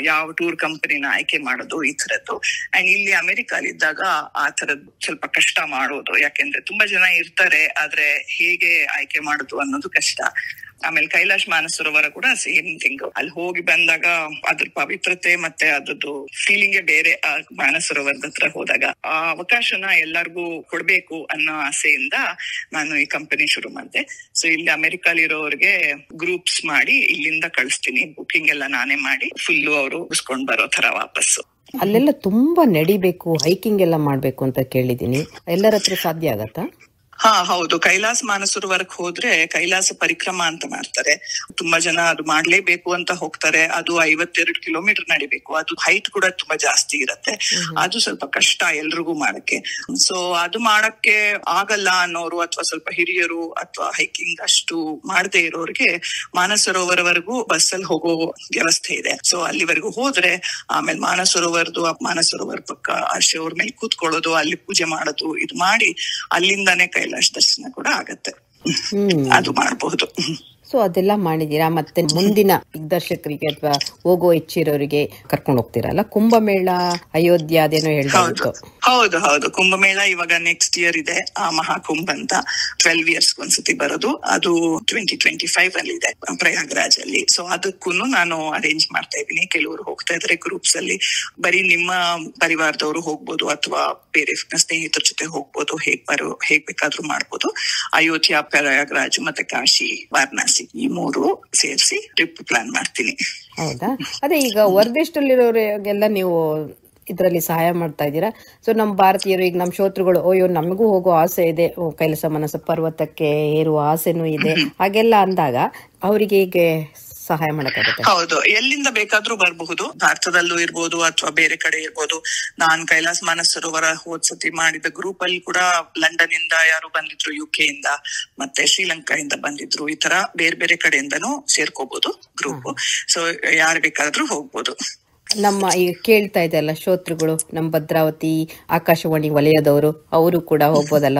ಯಾವ ಟೂರ್ ಕಂಪನಿನ ಆಯ್ಕೆ ಮಾಡೋದು, ಈ ತರದ್ದು. ಅಂಡ್ ಇಲ್ಲಿ ಅಮೆರಿಕಲ್ಲಿದ್ದಾಗ ಆ ತರದ್ ಸ್ವಲ್ಪ ಕಷ್ಟ ಮಾಡೋದು. ಯಾಕೆಂದ್ರೆ ತುಂಬಾ ಜನ ಇರ್ತಾರೆ, ಆದ್ರೆ ಹೇಗೆ ಆಯ್ಕೆ ಮಾಡೋದು ಅನ್ನೋದು ಕಷ್ಟ. ಆಮೇಲೆ ಕೈಲಾಶ್ ಮಾನಸರೋವರ ಕೂಡ ಸೇಮ್ ಥಿಂಗ್. ಅಲ್ಲಿ ಹೋಗಿ ಬಂದಾಗ ಅದ್ರ ಪವಿತ್ರತೆ ಮತ್ತೆ ಅದ್ರದ್ದು ಫೀಲಿಂಗೇ ಬೇರೆ. ಆ ಮಾನಸರೋವರದ ಹತ್ರ ಹೋದಾಗ ಆ ಅವಕಾಶನ ಎಲ್ಲರಿಗೂ ಕೊಡ್ಬೇಕು ಅನ್ನೋ ಆಸೆಯಿಂದ ನಾನು ಈ ಕಂಪನಿ ಶುರು ಮಾಡಿದೆ. ಸೊ ಇಲ್ಲಿ ಅಮೆರಿಕಲ್ಲಿರೋರ್ಗೆ ಗ್ರೂಪ್ಸ್ ಮಾಡಿ ಇಲ್ಲಿಂದ ಕಳಿಸ್ತೀನಿ. ಬುಕಿಂಗ್ ಎಲ್ಲ ನಾನೇ ಮಾಡಿ ಫುಲ್ಲು ಅವರು ಉಸ್ಕೊಂಡ್ ಬರೋ ತರ ವಾಪಸ್ಸು. ಅಲ್ಲೆಲ್ಲ ತುಂಬಾ ನಡಿಬೇಕು, ಹೈಕಿಂಗ್ ಎಲ್ಲ ಮಾಡ್ಬೇಕು ಅಂತ ಕೇಳಿದೀನಿ. ಎಲ್ಲರ ಹತ್ರ ಸಾಧ್ಯ ಆಗತ್ತಾ? ಹೌದು. ಕೈಲಾಸ ಮಾನಸರೋವರಕ್ಕೆ ಹೋದ್ರೆ ಕೈಲಾಸ ಪರಿಕ್ರಮ ಅಂತ ಮಾಡ್ತಾರೆ. ತುಂಬಾ ಜನ ಅದು ಮಾಡ್ಲೇಬೇಕು ಅಂತ ಹೋಗ್ತಾರೆ. ಅದು 52 ಕಿಲೋಮೀಟರ್ ನಡಿಬೇಕು. ಅದು ಹೈಟ್ ಕೂಡ ತುಂಬಾ ಜಾಸ್ತಿ ಇರತ್ತೆ. ಅದು ಸ್ವಲ್ಪ ಕಷ್ಟ ಎಲ್ರಿಗೂ ಮಾಡಕ್ಕೆ. ಸೊ ಅದು ಮಾಡಕ್ಕೆ ಆಗಲ್ಲ ಅನ್ನೋರು ಅಥವಾ ಸ್ವಲ್ಪ ಹಿರಿಯರು ಅಥವಾ ಹೈಕಿಂಗ್ ಅಷ್ಟು ಮಾಡದೇ ಇರೋರಿಗೆ ಮಾನಸರೋವರವರೆಗೂ ಬಸ್ಸಲ್ಲಿ ಹೋಗೋ ವ್ಯವಸ್ಥೆ ಇದೆ. ಸೊ ಅಲ್ಲಿವರೆಗೂ ಹೋದ್ರೆ ಆಮೇಲೆ ಮಾನಸರೋವರ ಪಕ್ಕ ಅಷ್ಟೇ ಮೇಲೆ ಕೂತ್ಕೊಳ್ಳೋದು, ಅಲ್ಲಿ ಪೂಜೆ ಮಾಡೋದು, ಇದು ಮಾಡಿ ಅಲ್ಲಿಂದಾನೇ ಕೈಲಾಸ ದರ್ಶನ ಕೂಡ ಆಗತ್ತೆ. ಅದು ಮಾಡಬಹುದು. ಸೊ ಅದೆಲ್ಲ ಮಾಡಿದೀರಾ. ಮತ್ತೆ ಮುಂದಿನ ದಿಗ್ದರ್ಶಕರಿಗೆ ಅಥವಾ ಹೋಗೋ ಇಚ್ಛಿರೋರಿಗೆ ಕರ್ಕೊಂಡು ಹೋಗ್ತೀರಲ್ಲ, ಕುಂಭಮೇಳ ಅಯೋಧ್ಯ ಅದೇನೋ ಹೇಳ್ಬೋದು. ಹೌದು. ಕುಂಭಮೇಳ ಇವಾಗ ನೆಕ್ಸ್ಟ್ ಇಯರ್ ಇದೆ. ಆ ಮಹಾಕುಂಭ ಅಂತ 12 years ಒಂದ್ಸತಿ ಬರೋದು. ಅದು 2025 ಅಲ್ಲಿ ಇದೆ ಪ್ರಯಾಗ್ರಾಜ್ ಅಲ್ಲಿ. ಸೊ ಅದಕ್ಕೂ ನಾನು ಅರೇಂಜ್ ಮಾಡ್ತಾ ಇದ್ದೀನಿ. ಕೆಲವರು ಹೋಗ್ತಾ ಇದಾರೆ ಗ್ರೂಪ್ಸ್ ಅಲ್ಲಿ. ಬರೀ ನಿಮ್ಮ ಪರಿವಾರದವರು ಹೋಗ್ಬೋದು ಅಥವಾ ಬೇರೆ ಸ್ನೇಹಿತರ ಜೊತೆ ಹೋಗ್ಬೋದು. ಹೇಗ್ ಬೇಕಾದ್ರೂ ಮಾಡ್ಬೋದು. ಅಯೋಧ್ಯ, ಪ್ರಯಾಗ್ರಾಜ್ ಮತ್ತೆ ಕಾಶಿ, ವಾರಣಾಸಿ ಈ 3 ಸೇರಿಸಿ ಟ್ರಿಪ್ ಪ್ಲಾನ್ ಮಾಡ್ತೀನಿ. ಹೌದಾ? ಅದೇ ಈಗ ಹೊರದೇಶದಲ್ಲಿರೋರಿಗೆಲ್ಲ ನೀವು ಇದರಲ್ಲಿ ಸಹಾಯ ಮಾಡ್ತಾ ಇದ್ದೀರಾ. ಸೊ ನಮ್ಮ ಭಾರತೀಯರು, ಈಗ ನಮ್ಮ ಶ್ರೋತೃಗಳು, ಅಯ್ಯೋ ನಮಗೂ ಹೋಗೋ ಆಸೆ ಇದೆ, ಕೈಲಾಸ ಮಾನಸ ಪರ್ವತಕ್ಕೆ ಏರುವ ಆಸೆನೂ ಇದೆ, ಹಾಗೆಲ್ಲ ಅಂದಾಗ ಅವರಿಗೆ ಹೀಗೆ ಸಹಾಯ ಮಾಡಕ್ಕಾಗುತ್ತೆ? ಹೌದು, ಎಲ್ಲಿಂದ ಬೇಕಾದ್ರೂ ಬರಬಹುದು. ಭಾರತದಲ್ಲೂ ಇರ್ಬೋದು ಅಥವಾ ಬೇರೆ ಕಡೆ ಇರ್ಬೋದು. ನಾನ್ ಕೈಲಾಸ ಮಾನಸರೋವರ ಹೋದ್ಸತಿ ಮಾಡಿದ ಗ್ರೂಪ್ ಅಲ್ಲಿ ಕೂಡ ಲಂಡನ್ ಇಂದ ಯಾರು ಬಂದಿದ್ರು, UK ಇಂದ, ಮತ್ತೆ ಶ್ರೀಲಂಕಾ ಇಂದ ಬಂದಿದ್ರು. ಈ ತರ ಬೇರೆ ಬೇರೆ ಕಡೆಯಿಂದನೂ ಸೇರ್ಕೋಬಹುದು ಗ್ರೂಪ್. ಸೊ ಯಾರು ಬೇಕಾದ್ರೂ ಹೋಗ್ಬೋದು. ನಮ್ಮ ಈಗ ಕೇಳ್ತಾ ಇದೆಲ್ಲ ಶ್ರೋತೃಗಳು, ನಮ್ಮ ಭದ್ರಾವತಿ ಆಕಾಶವಾಣಿ ವಲಯದವರು, ಅವರು ಕೂಡ ಹೋಗ್ಬೋದಲ್ಲ?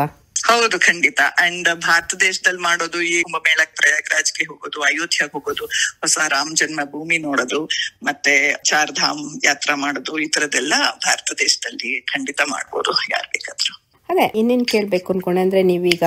ಹೌದು, ಖಂಡಿತ. ಅಂಡ್ ಭಾರತ ದೇಶದಲ್ಲಿ ಮಾಡೋದು ಈ ಕುಂಭಮೇಳ, ಪ್ರಯಾಗ್ರಾಜ್ಗೆ ಹೋಗೋದು, ಅಯೋಧ್ಯೆಗೆ ಹೋಗೋದು, ಹೊಸ ರಾಮ ಜನ್ಮ ಭೂಮಿ ನೋಡೋದು, ಮತ್ತೆ ಚಾರ್ಧಾಮ್ ಯಾತ್ರಾ ಮಾಡೋದು, ಈ ತರದೆಲ್ಲ ಭಾರತ ದೇಶದಲ್ಲಿ ಖಂಡಿತ ಮಾಡ್ಬೋದು ಯಾರು ಬೇಕಾದ್ರು. ಅದೇ ಇನ್ನೇನ್ ಕೇಳ್ಬೇಕು ಅನ್ಕೊಂಡೆ ಅಂದ್ರೆ, ನೀವೀಗ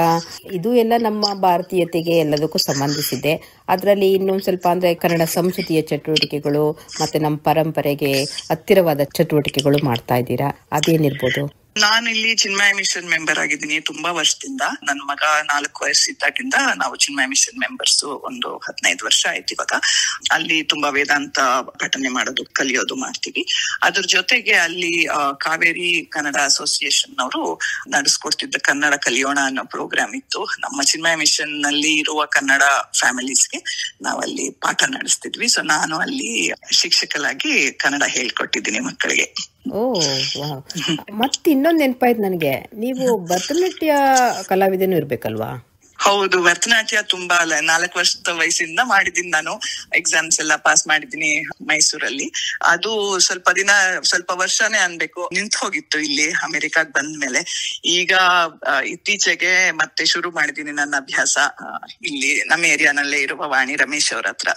ಇದು ಎಲ್ಲ ನಮ್ಮ ಭಾರತೀಯತೆಗೆ ಎಲ್ಲದಕ್ಕೂ ಸಂಬಂಧಿಸಿದೆ. ಅದರಲ್ಲಿ ಇನ್ನೊಂದ್ ಸ್ವಲ್ಪ ಅಂದ್ರೆ ಕನ್ನಡ ಸಂಸ್ಕೃತಿಯ ಚಟುವಟಿಕೆಗಳು ಮತ್ತೆ ನಮ್ಮ ಪರಂಪರೆಗೆ ಹತ್ತಿರವಾದ ಚಟುವಟಿಕೆಗಳು ಮಾಡ್ತಾ ಇದ್ದೀರಾ, ಅದೇನಿರ್ಬೋದು? ನಾನಿಲ್ಲಿ ಚಿನ್ಮಯ ಮಿಷನ್ ಮೆಂಬರ್ ಆಗಿದ್ದೀನಿ ತುಂಬಾ ವರ್ಷದಿಂದ. ನನ್ನ ಮಗ 4 ವಯಸ್ಸಿದ್ದಾಗಿಂದ ನಾವು ಚಿನ್ಮಯ ಮಿಷನ್ ಮೆಂಬರ್ಸ್ ಒಂದು 15 ವರ್ಷ ಆಯ್ತು ಇವಾಗ. ಅಲ್ಲಿ ತುಂಬಾ ವೇದಾಂತ ಪಠನೆ ಮಾಡೋದು, ಕಲಿಯೋದು ಮಾಡ್ತೀವಿ. ಅದ್ರ ಜೊತೆಗೆ ಅಲ್ಲಿ ಕಾವೇರಿ ಕನ್ನಡ ಅಸೋಸಿಯೇಷನ್ ಅವರು ನಡೆಸ್ಕೊಡ್ತಿದ್ದ ಕನ್ನಡ ಕಲಿಯೋಣ ಅನ್ನೋ ಪ್ರೋಗ್ರಾಮ್ ಇತ್ತು. ನಮ್ಮ ಚಿನ್ಮಯ ಮಿಷನ್ ನಲ್ಲಿ ಇರುವ ಕನ್ನಡ ಫ್ಯಾಮಿಲೀಸ್ಗೆ ನಾವಲ್ಲಿ ಪಾಠ ನಡೆಸ್ತಿದ್ವಿ. ಸೊ ನಾನು ಅಲ್ಲಿ ಶಿಕ್ಷಕರಾಗಿ ಕನ್ನಡ ಹೇಳ್ಕೊಟ್ಟಿದ್ದೀನಿ ಮಕ್ಕಳಿಗೆ. ಓ ವಾಹ್. ಮತ್ತೆ ಇನ್ನೊಂದ್ ನೆನಪಾಯ್ತು ನನಗೆ, ನೀವು ಭರತನಾಟ್ಯ ಕಲಾವಿದನೂ ಇರ್ಬೇಕಲ್ವಾ? ಹೌದು, ಭರತನಾಟ್ಯ ತುಂಬಾ 4 ವರ್ಷದ ವಯಸ್ಸಿಂದ ಮಾಡಿದ್ದೀನಿ ನಾನು. ಎಕ್ಸಾಮ್ಸ್ ಎಲ್ಲ ಪಾಸ್ ಮಾಡಿದ್ದೀನಿ ಮೈಸೂರಲ್ಲಿ. ಅದು ಸ್ವಲ್ಪ ವರ್ಷನೇ ಅನ್ಬೇಕು ನಿಂತು ಹೋಗಿತ್ತು ಇಲ್ಲಿ ಅಮೆರಿಕಾಗ್ ಬಂದ್ಮೇಲೆ. ಈಗ ಇತ್ತೀಚೆಗೆ ಮತ್ತೆ ಶುರು ಮಾಡಿದ್ದೀನಿ ನನ್ನ ಅಭ್ಯಾಸ ಇಲ್ಲಿ ನಮ್ಮ ಏರಿಯಾನಲ್ಲೇ ಇರುವ ವಾಣಿ ರಮೇಶ್ ಅವ್ರ ಹತ್ರ.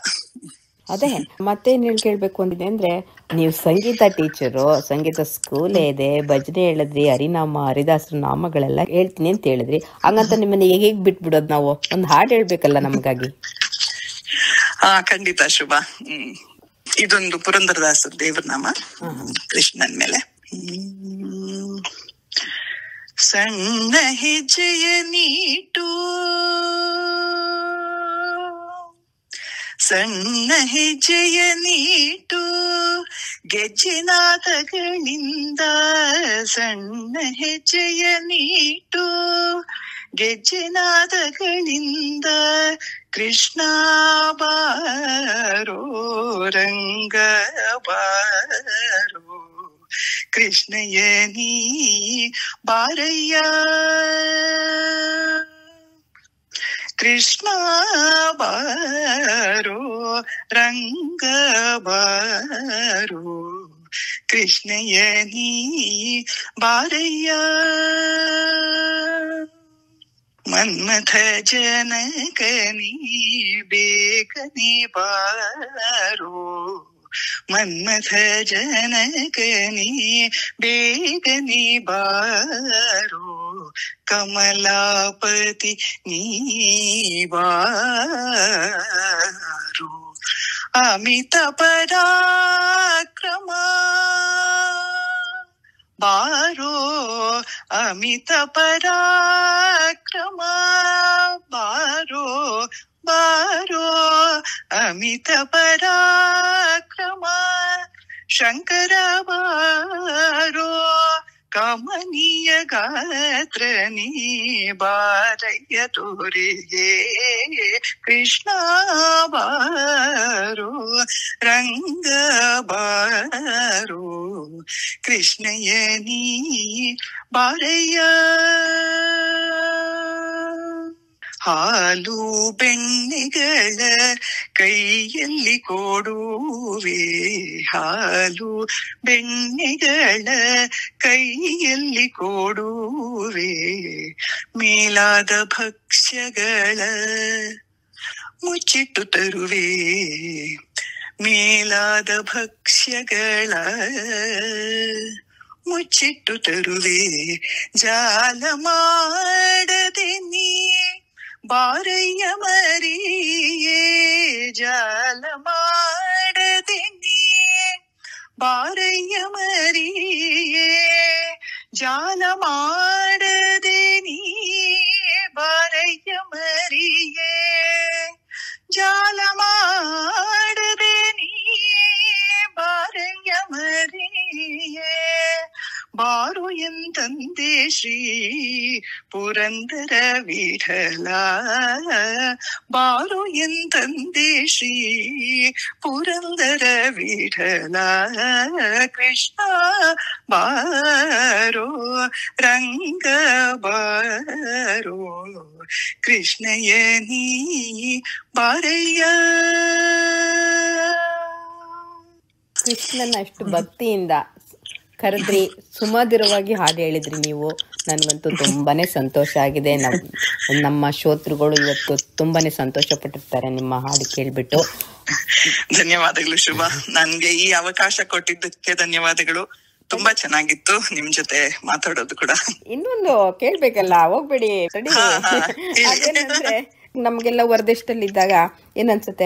ಅದೇ ಮತ್ತೇನ್ ಕೇಳ್ಬೇಕು ಅಂದಿದೆ ಅಂದ್ರೆ, ನೀವು ಸಂಗೀತ ಟೀಚರು, ಸಂಗೀತ ಸ್ಕೂಲೇ ಇದೆ, ಭಜನೆ ಹೇಳಿದ್ರಿ, ಹರಿನಾಮ ಹರಿದಾಸರ ನಾಮಗಳೆಲ್ಲ ಹೇಳ್ತೀನಿ ಅಂತ ಹೇಳಿದ್ರಿ. ಹಂಗಂತ ನಿಮ್ಮನ್ನ ಹೇಗ್ ಬಿಟ್ಬಿಡೋದು? ನಾವು ಒಂದು ಹಾಡು ಹೇಳ್ಬೇಕಲ್ಲ ನಮಗಾಗಿ. ಖಂಡಿತ ಶುಭ. ಇದೊಂದು ಪುರಂದರದಾಸರ ದೇವ್ರ ನಾಮ, ಕೃಷ್ಣನ್ ಮೇಲೆ. ಸಣ್ಣ ಹೆಜ್ಜೆಯ ನೀಟು, ಸಣ್ಣ ಹೆಜ್ಜೆಯ ನೀಟು, ಗೆಜ್ಜೆನಾದಗಳಿಂದ, ಸಣ್ಣ ಹೆಜ್ಜೆಯ ನೀಟು, ಗೆಜ್ಜೆನಾದಗಳಿಂದ, ಕೃಷ್ಣ ಬಾರೋ ರಂಗ ಬಾರೋ, ಕೃಷ್ಣಯ್ಯ ನೀ ಬಾರಯ್ಯ, ಕೃಷ್ಣ ಬಾರೋ ರಂಗ ಬಾರೋ, ಕೃಷ್ಣಯ್ಯ ನೀ ಬಾರಯ್ಯ, ಮನ್ಮಥ ಜನಕನಿ ಬೇಗನೆ ಬಾರೋ, ಮನ್ಮಥ ಜನಕನಿ ಬೇಗನೆ ಬಾರೋ, ಕಮಲಾಪತಿ ನೀ ಬಾರೋ, ಅಮಿತ ಪರಾಕ್ರಮ ಬಾರೋ, ಅಮಿತ ಪರಾಕ್ರಮ ಬಾರೋ, ಬಾರೋ ಅಮಿತ ಪರಾಕ್ರಮ, ಶಂಕರ ಬಾರೋ, ಕಮನೀಯ ಗಾತ್ರ ನೀ ಬಾರಯ್ಯ ತೋರಿಗೆ, ಕೃಷ್ಣ ಬಾರೋ ರಂಗ ಬಾರೋ, ಕೃಷ್ಣಯ್ಯ ನೀ ಬಾರಯ್ಯ. ಹಾಲು ಬೆಣ್ಣೆಗಳ ಕೈಯಲ್ಲಿ ಕೊಡುವೆ, ಹಾಲು ಬೆಣ್ಣೆಗಳ ಕೈಯಲ್ಲಿ ಕೊಡುವೆ, ಮೇಲಾದ ಭಕ್ಷ್ಯಗಳ ಮುಚ್ಚಿಟ್ಟು ತರುವೆ, ಮೇಲಾದ ಭಕ್ಷ್ಯಗಳ ಮುಚ್ಚಿಟ್ಟು ತರುವೆ, ಜಾಲ ಮಾಡದೆ ನೀ ಬಾರಯ್ಯ ಮರಿಯೇ, ಜಾಲ ಮಾಡದೆ ನೀ ಬಾರಯ್ಯ ಮರಿಯೇ, ಜಾಲ ಮಾಡದೆ ನೀ ಬಾರಯ್ಯ ಮರಿಯೇ, ಜಾಲ ಮಾಡದೆ ನೀ ಬಾರಯ್ಯ ಮರಿಯೇ, ಬಾರು ಎಂತಂದೆ ಶ್ರೀ ಪುರಂದರ ವಿಠಲ ಬಾರೋ ಎಂತಂದೆ ಶ್ರೀ ಪುರಂದರ ವಿಠಲ ಕೃಷ್ಣ ಬಾರೋ ರಂಗ ಬಾರೋ ಕೃಷ್ಣಯ್ಯ ನೀ ಬಾರಯ್ಯ. ಕೃಷ್ಣನ ಅಷ್ಟು ಭಕ್ತಿಯಿಂದ ಕರೆದ್ರಿ, ಸುಮಧುರವಾಗಿ ಹಾಡು ಹೇಳಿದ್ರಿ ನೀವು. ನನಗಂತೂ ತುಂಬಾನೇ ಸಂತೋಷ ಆಗಿದೆ. ನಮ್ಮ ಶ್ರೋತೃಗಳು ಇವತ್ತು ತುಂಬಾನೇ ಸಂತೋಷ ಪಟ್ಟಿರ್ತಾರೆ ನಿಮ್ಮ ಹಾಡು ಕೇಳ್ಬಿಟ್ಟು. ಧನ್ಯವಾದಗಳು ಶುಭ, ನನ್ಗೆ ಈ ಅವಕಾಶ ಕೊಟ್ಟಿದ್ದಕ್ಕೆ ಧನ್ಯವಾದಗಳು. ತುಂಬಾ ಚೆನ್ನಾಗಿತ್ತು ನಿಮ್ ಜೊತೆ ಮಾತಾಡೋದು ಕೂಡ. ಇನ್ನೊಂದು ಕೇಳ್ಬೇಕಲ್ಲ, ಹೋಗ್ಬೇಡಿ. ಅದೇನಂದ್ರೆ ನಮ್ಗೆಲ್ಲ ಹೊರದೇಶದಲ್ಲಿದ್ದಾಗ ಏನನ್ಸುತ್ತೆ,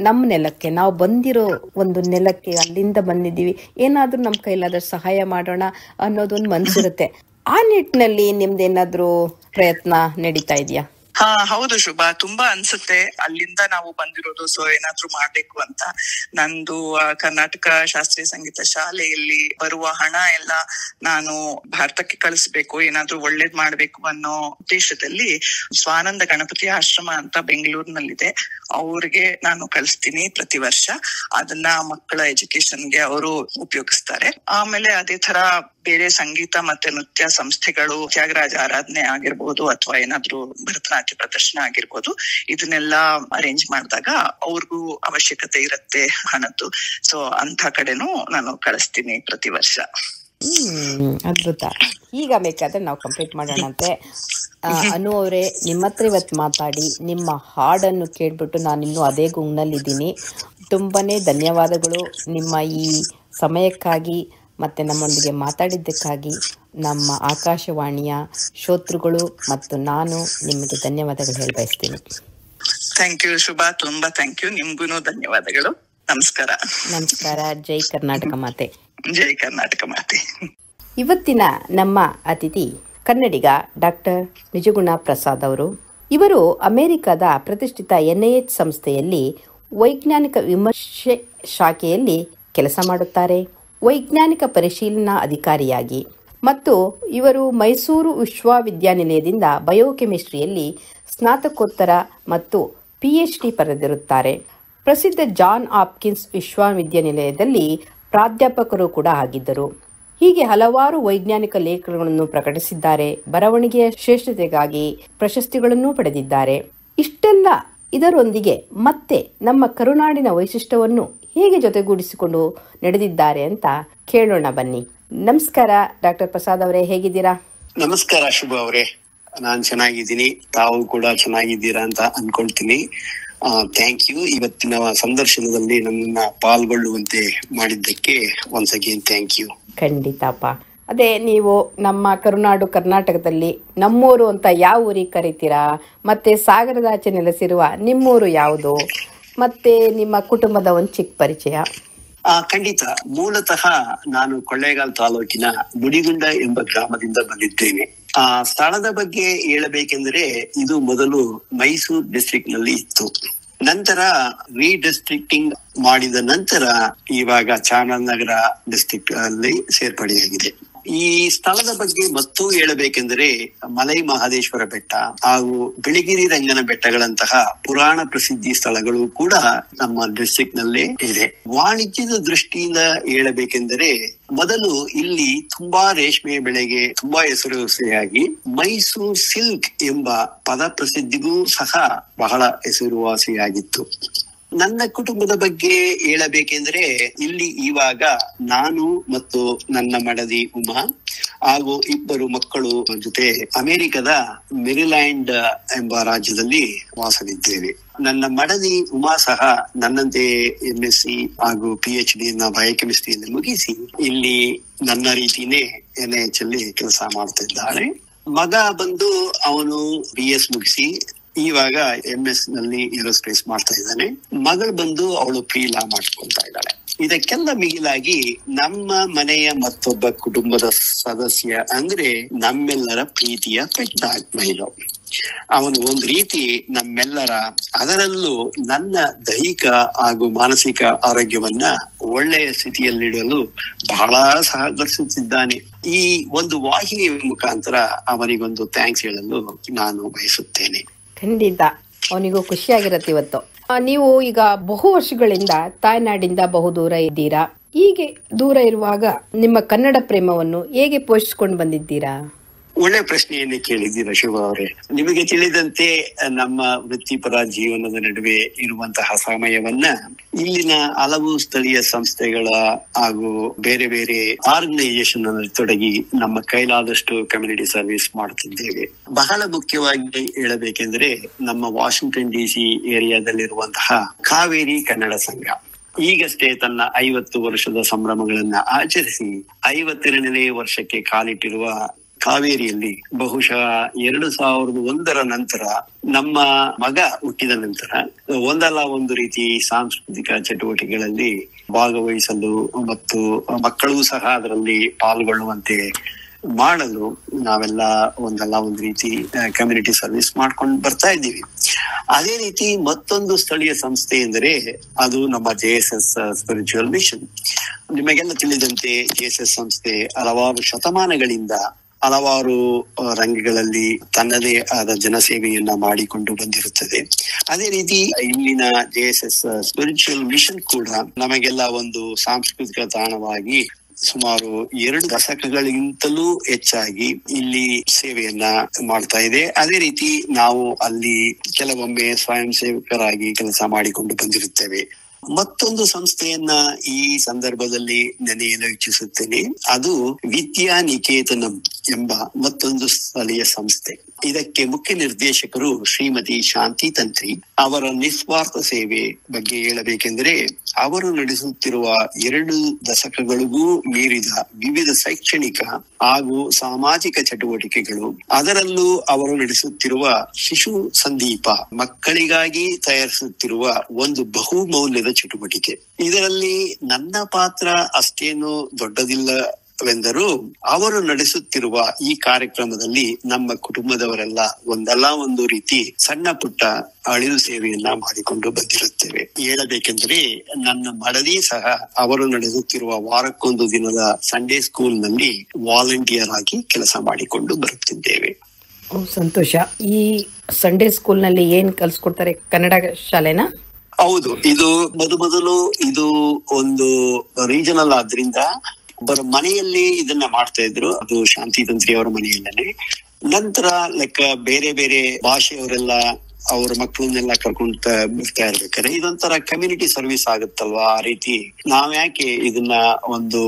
ನಮ್ಮ ನೆಲಕ್ಕೆ ನಾವು ಬಂದಿರೋ ಒಂದು ನೆಲಕ್ಕೆ ಅಲ್ಲಿಂದ ಬಂದಿದ್ದೀವಿ, ಏನಾದ್ರೂ ನಮ್ ಕೈಲಾದ್ರೂ ಸಹಾಯ ಮಾಡೋಣ ಅನ್ನೋದೊಂದು ಮನ್ಸಿರುತ್ತೆ. ಆ ನಿಟ್ಟಿನಲ್ಲಿ ನಿಮ್ದೇನಾದ್ರೂ ಪ್ರಯತ್ನ ನಡೀತಾ ಇದೆಯಾ? ಹೌದು ಶುಭ, ತುಂಬಾ ಅನ್ಸುತ್ತೆ ಅಲ್ಲಿಂದ ನಾವು ಬಂದಿರೋದು, ಸೊ ಏನಾದ್ರು ಮಾಡ್ಬೇಕು ಅಂತ. ನಂದು ಕರ್ನಾಟಕ ಶಾಸ್ತ್ರೀಯ ಸಂಗೀತ ಶಾಲೆಯಲ್ಲಿ ಬರುವ ಹಣ ಎಲ್ಲ ನಾನು ಭಾರತಕ್ಕೆ ಕಳಿಸ್ಬೇಕು, ಏನಾದ್ರು ಒಳ್ಳೇದ್ ಮಾಡ್ಬೇಕು ಅನ್ನೋ ಉದ್ದೇಶದಲ್ಲಿ ಸ್ವಾನಂದ ಗಣಪತಿ ಆಶ್ರಮ ಅಂತ ಬೆಂಗಳೂರಿನಲ್ಲಿದೆ, ಅವ್ರಿಗೆ ನಾನು ಕಳಿಸ್ತೀನಿ ಪ್ರತಿ ವರ್ಷ. ಅದನ್ನ ಮಕ್ಕಳ ಎಜುಕೇಶನ್ಗೆ ಅವರು ಉಪಯೋಗಿಸ್ತಾರೆ. ಆಮೇಲೆ ಅದೇ ತರ ಬೇರೆ ಸಂಗೀತ ಮತ್ತೆ ನೃತ್ಯ ಸಂಸ್ಥೆಗಳು, ತ್ಯಾಗರಾಜ ಆರಾಧನೆ ಆಗಿರ್ಬೋದು ಅಥವಾ ಏನಾದ್ರು ಭರತನಾಟ್ಯ ಪ್ರದರ್ಶನ ಆಗಿರ್ಬೋದು, ಇದನ್ನೆಲ್ಲ ಅರೇಂಜ್ ಮಾಡಿದಾಗ ಅವ್ರಿಗೂ ಅವಶ್ಯಕತೆ ಇರುತ್ತೆ ಹಣದ್ದು. ಸೊ ಅಂತ ಕಡೆನೂ ನಾನು ಕಳಿಸ್ತೀನಿ ಪ್ರತಿ ವರ್ಷ. ಅದ್ಭುತ. ಈಗ ಬೇಕಾದ್ರೆ ನಾವು ಕಂಪ್ಲೀಟ್ ಮಾಡೋಣಂತೆ. ಅನು ಅವರೇ, ನಿಮ್ಮ ಹತ್ರ ಇವತ್ತು ಮಾತಾಡಿ ನಿಮ್ಮ ಹಾಡನ್ನು ಕೇಳ್ಬಿಟ್ಟು ನಾನಿನ್ನೂ ಅದೇ ಗುಂಗ್ನಲ್ಲಿದ್ದೀನಿ. ತುಂಬಾನೇ ಧನ್ಯವಾದಗಳು ನಿಮ್ಮ ಈ ಸಮಯಕ್ಕಾಗಿ ಮತ್ತೆ ನಮ್ಮೊಂದಿಗೆ ಮಾತಾಡಿದ್ದಕ್ಕಾಗಿ. ನಮ್ಮ ಆಕಾಶವಾಣಿಯ ಶ್ರೋತೃಗಳು ಮತ್ತು ನಾನು ನಿಮಗೆ ಧನ್ಯವಾದಗಳು ಹೇಳಿ ಬಯಸ್ತೀನಿ. ಥ್ಯಾಂಕ್ ಯು ಶುಭಾ, ತುಂಬಾ ಥ್ಯಾಂಕ್ ಯು. ನಿಮ್ಗೂನು ಧನ್ಯವಾದಗಳು. ನಮಸ್ಕಾರ. ನಮಸ್ಕಾರ. ಜೈ ಕರ್ನಾಟಕ ಮಾತೆ. ಜೈ ಕರ್ನಾಟಕ ಮಾತೆ. ಇವತ್ತಿನ ನಮ್ಮ ಅತಿಥಿ ಕನ್ನಡಿಗ ಡಾಕ್ಟರ್ ನಿಜಗುಣ ಪ್ರಸಾದ್ ಅವರು. ಇವರು ಅಮೆರಿಕದ ಪ್ರತಿಷ್ಠಿತ NIH ಸಂಸ್ಥೆಯಲ್ಲಿ ವೈಜ್ಞಾನಿಕ ವಿಮರ್ಶೆ ಶಾಖೆಯಲ್ಲಿ ಕೆಲಸ ಮಾಡುತ್ತಾರೆ. ವೈಜ್ಞಾನಿಕ ಪರಿಶೀಲನಾ ಅಧಿಕಾರಿಯಾಗಿ ಮತ್ತು ಇವರು ಮೈಸೂರು ವಿಶ್ವವಿದ್ಯಾನಿಲಯದಿಂದ ಬಯೋಕೆಮಿಸ್ಟ್ರಿಯಲ್ಲಿ ಸ್ನಾತಕೋತ್ತರ ಮತ್ತು PhD ಪಡೆದಿರುತ್ತಾರೆ. ಪ್ರಸಿದ್ಧ ಜಾನ್ ಹಾಪ್ಕಿನ್ಸ್ ವಿಶ್ವವಿದ್ಯಾನಿಲಯದಲ್ಲಿ ಪ್ರಾಧ್ಯಾಪಕರು ಕೂಡ ಆಗಿದ್ದರು. ಹೀಗೆ ಹಲವಾರು ವೈಜ್ಞಾನಿಕ ಲೇಖನಗಳನ್ನು ಪ್ರಕಟಿಸಿದ್ದಾರೆ. ಬರವಣಿಗೆಯ ಶ್ರೇಷ್ಠತೆಗಾಗಿ ಪ್ರಶಸ್ತಿಗಳನ್ನು ಪಡೆದಿದ್ದಾರೆ. ಇಷ್ಟೆಲ್ಲ ಇದರೊಂದಿಗೆ ಮತ್ತೆ ನಮ್ಮ ಕರುನಾಡಿನ ವೈಶಿಷ್ಟ್ಯವನ್ನು ಹೇಗೆ ಜೊತೆಗೂಡಿಸಿಕೊಂಡು ನಡೆದಿದ್ದಾರೆ ಅಂತ ಕೇಳೋಣ ಬನ್ನಿ. ನಮಸ್ಕಾರ ಡಾಕ್ಟರ್ ಪ್ರಸಾದ್ ಅವರೇ, ಹೇಗಿದ್ದೀರಾ? ನಮಸ್ಕಾರ ಶುಭ ಅವರೇ, ನಾನ್ ಚೆನ್ನಾಗಿದ್ದೀನಿ, ತಾವು ಕೂಡ ಚೆನ್ನಾಗಿದ್ದೀರಾ ಅಂತ ಅನ್ಕೊಳ್ತೀನಿ. Thank you. ಇವತ್ತಿನ ಸಂದರ್ಶನದಲ್ಲಿ ನನ್ನ ಪಾಲ್ಗೊಳ್ಳುವಂತೆ ಮಾಡಿದ್ದಕ್ಕೆ ಒನ್ಸ್ ಅಗೇನ್ ಥ್ಯಾಂಕ್ ಯು. ಖಂಡಿತಪ್ಪ. ಅದೇ, ನೀವು ನಮ್ಮ ಕರುನಾಡು ಕರ್ನಾಟಕದಲ್ಲಿ ನಮ್ಮೂರು ಅಂತ ಯಾವ ಊರಿಗೆ ಕರಿತೀರಾ? ಮತ್ತೆ ಸಾಗರದಾಚೆ ನೆಲೆಸಿರುವ ನಿಮ್ಮೂರು ಯಾವುದು? ಮತ್ತೆ ನಿಮ್ಮ ಕುಟುಂಬದ ಒಂದು ಚಿಕ್ಕ ಪರಿಚಯ. ಖಂಡಿತ. ಮೂಲತಃ ನಾನು ಕೊಳ್ಳೇಗಾಲ ತಾಲೂಕಿನ ಮುಡಿಗುಂಡ ಎಂಬ ಗ್ರಾಮದಿಂದ ಬಂದಿದ್ದೇನೆ. ಆ ಸ್ಥಳದ ಬಗ್ಗೆ ಹೇಳಬೇಕೆಂದ್ರೆ, ಇದು ಮೊದಲು ಮೈಸೂರು ಡಿಸ್ಟ್ರಿಕ್ಟ್ ನಲ್ಲಿ ಇತ್ತು. ನಂತರ ರೀಡಿಸ್ಟ್ರಿಕ್ಟಿಂಗ್ ಮಾಡಿದ ನಂತರ ಇವಾಗ ಚಾಮರಾಜನಗರ ಡಿಸ್ಟ್ರಿಕ್ಟ್ ಅಲ್ಲಿ ಸೇರ್ಪಡೆಯಾಗಿದೆ. ಈ ಸ್ಥಳದ ಬಗ್ಗೆ ಮತ್ತೂ ಹೇಳಬೇಕೆಂದರೆ, ಮಲೈ ಮಹದೇಶ್ವರ ಬೆಟ್ಟ ಹಾಗೂ ಬಿಳಿಗಿರಿ ರಂಗನ ಬೆಟ್ಟಗಳಂತಹ ಪುರಾಣ ಪ್ರಸಿದ್ಧಿ ಸ್ಥಳಗಳು ಕೂಡ ನಮ್ಮ ಡಿಸ್ಟ್ರಿಕ್ಟ್ ನಲ್ಲೇ ಇದೆ. ವಾಣಿಜ್ಯದ ದೃಷ್ಟಿಯಿಂದ ಹೇಳಬೇಕೆಂದರೆ, ಮೊದಲು ಇಲ್ಲಿ ತುಂಬಾ ರೇಷ್ಮೆ ಬೆಳೆಗೆ ತುಂಬಾ ಹೆಸರುವಾಸಿಯಾಗಿ ಮೈಸೂರು ಸಿಲ್ಕ್ ಎಂಬ ಪದ ಪ್ರಸಿದ್ಧಿಗೂ ಸಹ ಬಹಳ ಹೆಸರುವಾಸಿಯಾಗಿತ್ತು. ನನ್ನ ಕುಟುಂಬದ ಬಗ್ಗೆ ಹೇಳಬೇಕೆಂದ್ರೆ, ಇಲ್ಲಿ ಇವಾಗ ನಾನು ಮತ್ತು ನನ್ನ ಮಡದಿ ಉಮಾ ಹಾಗೂ 2 ಮಕ್ಕಳು ಜೊತೆ ಅಮೆರಿಕದ ಮೆರಿಲ್ಯಾಂಡ್ ಎಂಬ ರಾಜ್ಯದಲ್ಲಿ ವಾಸವಿದ್ದೇವೆ. ನನ್ನ ಮಡದಿ ಉಮಾ ಸಹ ನನ್ನಂತೆ MSc ಹಾಗೂ PhD ಬಯೋಕೆಮಿಸ್ಟ್ರಿಯಲ್ಲಿ ಮುಗಿಸಿ ಇಲ್ಲಿ ನನ್ನ ರೀತಿನೇ NIH ಅಲ್ಲಿ ಕೆಲಸ ಮಾಡ್ತಾ ಇದ್ದಾಳೆ. ಮಗ ಬಂದು ಅವನು BS ಮುಗಿಸಿ ಇವಾಗ MS ನಲ್ಲಿ ಏರೋಸ್ಪೇಸ್ ಮಾಡ್ತಾ ಇದ್ದಾನೆ. ಮಗಳು ಬಂದು ಅವಳು ಪ್ರೀಲಾ ಮಾಡ್ಕೊಳ್ತಾ ಇದ್ದಾಳೆ. ಇದಕ್ಕೆಲ್ಲ ಮಿಗಿಲಾಗಿ ನಮ್ಮ ಮನೆಯ ಮತ್ತೊಬ್ಬ ಕುಟುಂಬದ ಸದಸ್ಯ ಅಂದ್ರೆ ನಮ್ಮೆಲ್ಲರ ಪ್ರೀತಿಯ ಪೆಟ್ಟ ಮೈಲು. ಅವನು ಒಂದು ರೀತಿ ನಮ್ಮೆಲ್ಲರ, ಅದರಲ್ಲೂ ನನ್ನ ದೈಹಿಕ ಹಾಗೂ ಮಾನಸಿಕ ಆರೋಗ್ಯವನ್ನ ಒಳ್ಳೆಯ ಸ್ಥಿತಿಯಲ್ಲಿಡಲು ಬಹಳ ಸಹಕರಿಸುತ್ತಿದ್ದಾನೆ. ಈ ಒಂದು ವಾಹಿನಿಯ ಮುಖಾಂತರ ಅವನಿಗೊಂದು ಥ್ಯಾಂಕ್ಸ್ ಹೇಳಲು ನಾನು ಬಯಸುತ್ತೇನೆ. ಖಂಡಿತ ಅವನಿಗೂ ಖುಷಿಯಾಗಿರತ್ತೆ ಇವತ್ತು. ನೀವು ಈಗ ಬಹು ವರ್ಷಗಳಿಂದ ತಾಯ್ನಾಡಿಂದ ಬಹು ದೂರ ಇದ್ದೀರಾ. ಹೀಗೆ ದೂರ ಇರುವಾಗ ನಿಮ್ಮ ಕನ್ನಡ ಪ್ರೇಮವನ್ನು ಹೇಗೆ ಪೋಷಿಸಿಕೊಂಡು ಬಂದಿದ್ದೀರಾ? ಒಳ್ಳೆ ಪ್ರಶ್ನೆಯನ್ನೇ ಕೇಳಿದ್ದೀರಾ ಶಿವ ಅವರೇ. ನಿಮಗೆ ತಿಳಿದಂತೆ ನಮ್ಮ ವೃತ್ತಿಪರ ಜೀವನದ ನಡುವೆ ಇರುವಂತಹ ಸಮಯವನ್ನ ಇಲ್ಲಿನ ಹಲವು ಸ್ಥಳೀಯ ಸಂಸ್ಥೆಗಳ ಹಾಗೂ ಬೇರೆ ಬೇರೆ ಆರ್ಗನೈಸೇಷನ್ ನಲ್ಲಿ ತೊಡಗಿ ನಮ್ಮ ಕೈಲಾದಷ್ಟು ಕಮ್ಯುನಿಟಿ ಸರ್ವಿಸ್ ಮಾಡುತ್ತಿದ್ದೇವೆ. ಬಹಳ ಮುಖ್ಯವಾಗಿ ಹೇಳಬೇಕೆಂದ್ರೆ ನಮ್ಮ ವಾಷಿಂಗ್ಟನ್ DC ಏರಿಯಾದಲ್ಲಿರುವಂತಹ ಕಾವೇರಿ ಕನ್ನಡ ಸಂಘ ಈಗಷ್ಟೇ ತನ್ನ 50 ವರ್ಷದ ಸಂಭ್ರಮಗಳನ್ನ ಆಚರಿಸಿ 52ನೇ ವರ್ಷಕ್ಕೆ ಕಾಲಿಟ್ಟಿರುವ ಕಾವೇರಿಯಲ್ಲಿ ಬಹುಶಃ 2001 ನಂತರ ನಮ್ಮ ಮಗ ಹುಟ್ಟಿದ ನಂತರ ಒಂದಲ್ಲ ಒಂದು ರೀತಿ ಸಾಂಸ್ಕೃತಿಕ ಚಟುವಟಿಕೆಗಳಲ್ಲಿ ಭಾಗವಹಿಸಲು ಮತ್ತು ಮಕ್ಕಳು ಸಹ ಅದರಲ್ಲಿ ಪಾಲ್ಗೊಳ್ಳುವಂತೆ ಮಾಡಲು ನಾವೆಲ್ಲ ಒಂದಲ್ಲ ಒಂದು ರೀತಿ ಕಮ್ಯುನಿಟಿ ಸರ್ವಿಸ್ ಮಾಡ್ಕೊಂಡು ಬರ್ತಾ ಇದ್ದೀವಿ. ಅದೇ ರೀತಿ ಮತ್ತೊಂದು ಸ್ಥಳೀಯ ಸಂಸ್ಥೆ ಎಂದರೆ ಅದು ನಮ್ಮ JSS ಸ್ಪಿರಿಚುವಲ್ ಮಿಷನ್. ನಿಮಗೆಲ್ಲ ತಿಳಿದಂತೆ JSS ಸಂಸ್ಥೆ ಹಲವಾರು ಶತಮಾನಗಳಿಂದ ಹಲವಾರು ರಂಗಗಳಲ್ಲಿ ತನ್ನದೇ ಆದ ಜನಸೇವೆಯನ್ನ ಮಾಡಿಕೊಂಡು ಬಂದಿರುತ್ತದೆ. ಅದೇ ರೀತಿ ಇಲ್ಲಿನ JSS ಸ್ಪಿರಿಚುವಲ್ ಮಿಷನ್ ಕೂಡ ನಮಗೆಲ್ಲ ಒಂದು ಸಾಂಸ್ಕೃತಿಕ ತಾಣವಾಗಿ ಸುಮಾರು 2 ದಶಕಗಳಿಗಿಂತಲೂ ಹೆಚ್ಚಾಗಿ ಇಲ್ಲಿ ಸೇವೆಯನ್ನ ಮಾಡ್ತಾ ಇದೆ. ಅದೇ ರೀತಿ ನಾವು ಅಲ್ಲಿ ಕೆಲವೊಮ್ಮೆ ಸ್ವಯಂ ಸೇವಕರಾಗಿ ಕೆಲಸ ಮಾಡಿಕೊಂಡು ಬಂದಿರುತ್ತೇವೆ. ಮತ್ತೊಂದು ಸಂಸ್ಥೆಯನ್ನ ಈ ಸಂದರ್ಭದಲ್ಲಿ ನೆನೆಯಲು ಇಚ್ಛಿಸುತ್ತೇನೆ. ಅದು ವಿದ್ಯಾ ನಿಕೇತನಂ ಎಂಬ ಮತ್ತೊಂದು ಸ್ಥಳೀಯ ಸಂಸ್ಥೆ. ಇದಕ್ಕೆ ಮುಖ್ಯ ನಿರ್ದೇಶಕರು ಶ್ರೀಮತಿ ಶಾಂತಿ ತಂತ್ರಿ. ಅವರ ನಿಸ್ವಾರ್ಥ ಸೇವೆ ಬಗ್ಗೆ ಹೇಳಬೇಕೆಂದರೆ ಅವರು ನಡೆಸುತ್ತಿರುವ 2 ದಶಕಗಳಿಗೂ ಮೀರಿದ ವಿವಿಧ ಶೈಕ್ಷಣಿಕ ಹಾಗೂ ಸಾಮಾಜಿಕ ಚಟುವಟಿಕೆಗಳು, ಅದರಲ್ಲೂ ಅವರು ನಡೆಸುತ್ತಿರುವ ಶಿಶು ಸಂದೀಪ ಮಕ್ಕಳಿಗಾಗಿ ತಯಾರಿಸುತ್ತಿರುವ ಒಂದು ಬಹುಮೌಲ್ಯದ ಚಟುವಟಿಕೆ. ಇದರಲ್ಲಿ ನನ್ನ ಪಾತ್ರ ಅಷ್ಟೇನು ದೊಡ್ಡದಿಲ್ಲವೆಂದರೂ ಅವರು ನಡೆಸುತ್ತಿರುವ ಈ ಕಾರ್ಯಕ್ರಮದಲ್ಲಿ ನಮ್ಮ ಕುಟುಂಬದವರೆಲ್ಲ ಒಂದಲ್ಲ ಒಂದು ರೀತಿ ಸಣ್ಣ ಪುಟ್ಟ ಅಳಿಲು ಸೇವೆಯನ್ನ ಮಾಡಿಕೊಂಡು ಬಂದಿರುತ್ತೇವೆ. ಹೇಳಬೇಕೆಂದರೆ ನನ್ನ ಮಡದಿ ಸಹ ಅವರು ನಡೆಸುತ್ತಿರುವ ವಾರಕ್ಕೊಂದು ದಿನದ ಸಂಡೇ ಸ್ಕೂಲ್ ನಲ್ಲಿ ವಾಲಂಟಿಯರ್ ಆಗಿ ಕೆಲಸ ಮಾಡಿಕೊಂಡು ಬರುತ್ತಿದ್ದೇವೆ. ಸಂತೋಷ. ಈ ಸಂಡೇ ಸ್ಕೂಲ್ ನಲ್ಲಿ ಏನ್ ಕಲ್ಸ್ಕೊಡ್ತಾರೆ? ಕನ್ನಡ ಶಾಲೆನಾ? ಹೌದು. ಇದು ಮೊದಲು ಇದು ಒಂದು ರೀಜನಲ್ ಆದ್ರಿಂದ ಒಬ್ಬರ ಮನೆಯಲ್ಲಿ ಇದನ್ನ ಮಾಡ್ತಾ ಇದ್ರು. ಅದು ಶಾಂತಿ ತಂತ್ರಿ ಅವರ ಮನೆಯಲ್ಲೇ. ನಂತರ ಬೇರೆ ಬೇರೆ ಭಾಷೆಯವರೆಲ್ಲ ಅವ್ರ ಮಕ್ಕಳನ್ನೆಲ್ಲ ಕರ್ಕೊಂಡ್ ಬರ್ತಾ ಇರ್ಬೇಕಾದ್ರೆ ಇದೊಂಥರ ಕಮ್ಯುನಿಟಿ ಸರ್ವಿಸ್ ಆಗುತ್ತಲ್ವಾ. ಆ ರೀತಿ ನಾವ್ಯಾಕೆ ಇದನ್ನ ಒಂದು